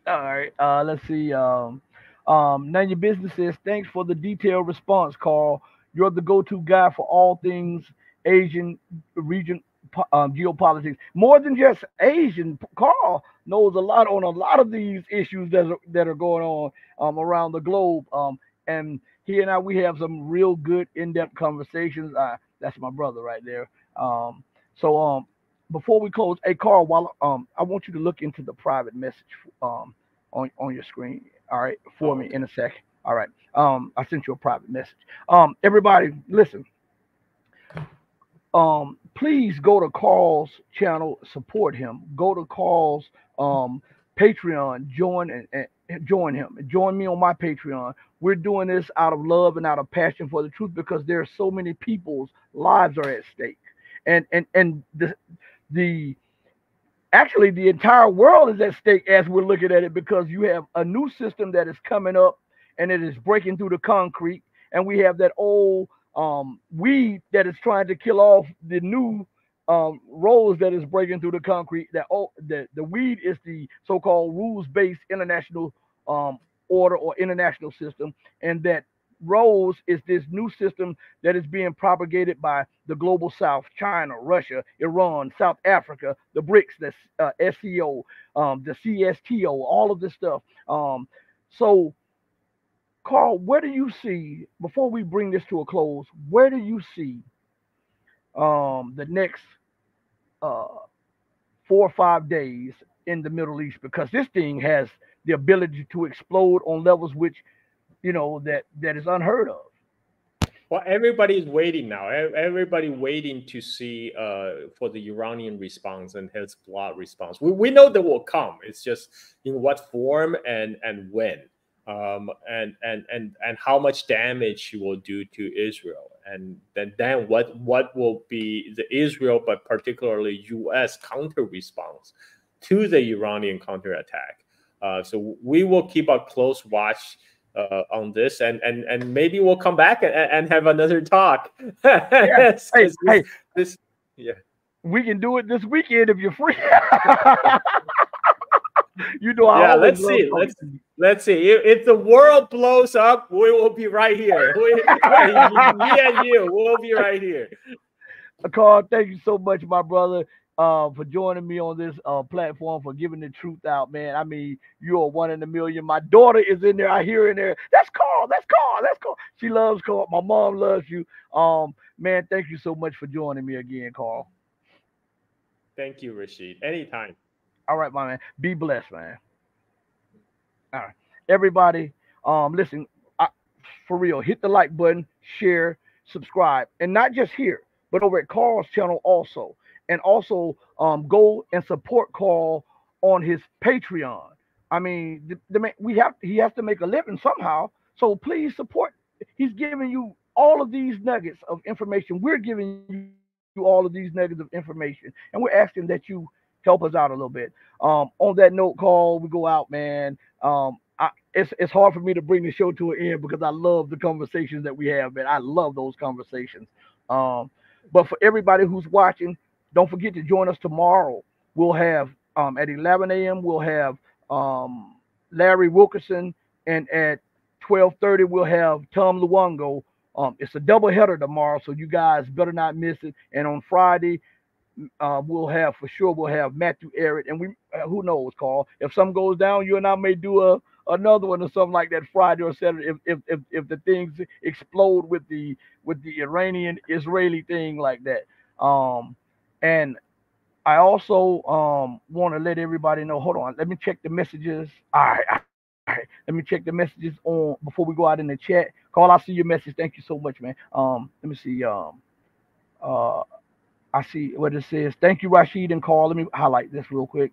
All right. Let's see. Now your business says, thanks for the detailed response, Carl. You're the go-to guy for all things Asian region geopolitics. More than just Asian, Carl knows a lot on a lot of these issues that are going on around the globe. And he and I, we have some real good in-depth conversations. That's my brother right there. Before we close, hey Carl, while I want you to look into the private message on your screen, all right, for me in a second. All right. I sent you a private message. Everybody, listen. please go to Carl's channel, support him. Go to Carl's Patreon, join and join him. Join me on my Patreon. We're doing this out of love and out of passion for the truth, because there are so many people's lives are at stake, and actually the entire world is at stake as we're looking at it, because you have a new system that is coming up and it is breaking through the concrete, and we have that old weed that is trying to kill off the new rose that is breaking through the concrete. The weed is the so-called rules-based international order or international system, and that rose is this new system that is being propagated by the global South: China, Russia, Iran, South Africa, the BRICS, the SCO, the CSTO, all of this stuff. So, Carl, where do you see, before we bring this to a close, where do you see the next 4 or 5 days in the Middle East? Because this thing has the ability to explode on levels which, that is unheard of. Well, everybody's waiting now. Everybody waiting to see for the Iranian response and Hezbollah response. We know that will come. It's just in what form and when, and how much damage it will do to Israel, and then what will be the Israel, but particularly U.S. counter response to the Iranian counterattack. So we will keep a close watch on this, and maybe we'll come back and have another talk. Yeah. This, yeah, we can do it this weekend if you're free. Yeah, let's see. Let's see. If the world blows up, we will be right here. Me and you will be right here. Carl, thank you so much, my brother, for joining me on this platform, for giving the truth out, man. I mean, you are one in a million. My daughter is in there. I hear in there, that's Carl, that's Carl, that's Carl. She loves Carl. My mom loves you. Man, thank you so much for joining me again, Carl. Thank you, Rasheed. Anytime. All right, my man. Be blessed, man. All right. Everybody, listen, for real, hit the like button, share, subscribe. And not just here, but over at Carl's channel also. And also go and support Carl on his Patreon. I mean, he has to make a living somehow. So please support. He's giving you all of these nuggets of information. We're giving you all of these nuggets of information. And we're asking that you help us out a little bit. On that note, Carl, we go out, man. It's hard for me to bring the show to an end because I love the conversations that we have, man. I love those conversations. But for everybody who's watching, don't forget to join us tomorrow. We'll have at 11 a.m. we'll have Larry Wilkerson, and at 12:30 we'll have Tom Luongo. It's a double header tomorrow, so you guys better not miss it. And on Friday, we'll have Matthew Eric, and we who knows, Carl, if something goes down, you and I may do another one or something like that Friday or Saturday if the things explode with the Iranian Israeli thing like that. And I also want to let everybody know. Hold on, let me check the messages. All right, let me check the messages on before we go out in the chat. Carl, I see your message. Thank you so much, man. Let me see. I see what it says. Thank you, Rasheed and Carl. Let me highlight this real quick.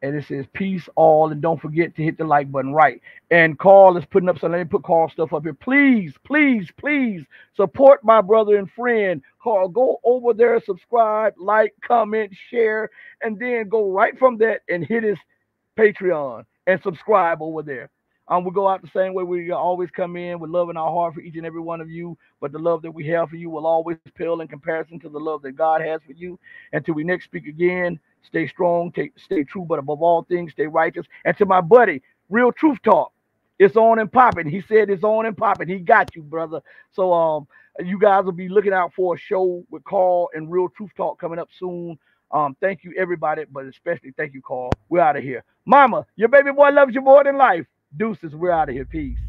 And it says peace all, and don't forget to hit the like button, right? And Carl is putting up something. Let me put Carl stuff up here. Please, please, please support my brother and friend Carl. Go over there, subscribe, like, comment, share, and then go right from that and hit his Patreon and subscribe over there. We'll go out the same way we always come in with love in our heart for each and every one of you. But the love that we have for you will always pale in comparison to the love that God has for you. Until we next speak again, stay strong, stay true, but above all things, stay righteous. And to my buddy, Real Truth Talk, it's on and popping. He said it's on and popping. He got you, brother. So you guys will be looking out for a show with Carl and Real Truth Talk coming up soon. Thank you, everybody, but especially thank you, Carl. We're out of here. Mama, your baby boy loves you more than life. Deuces, we're out of here. Peace.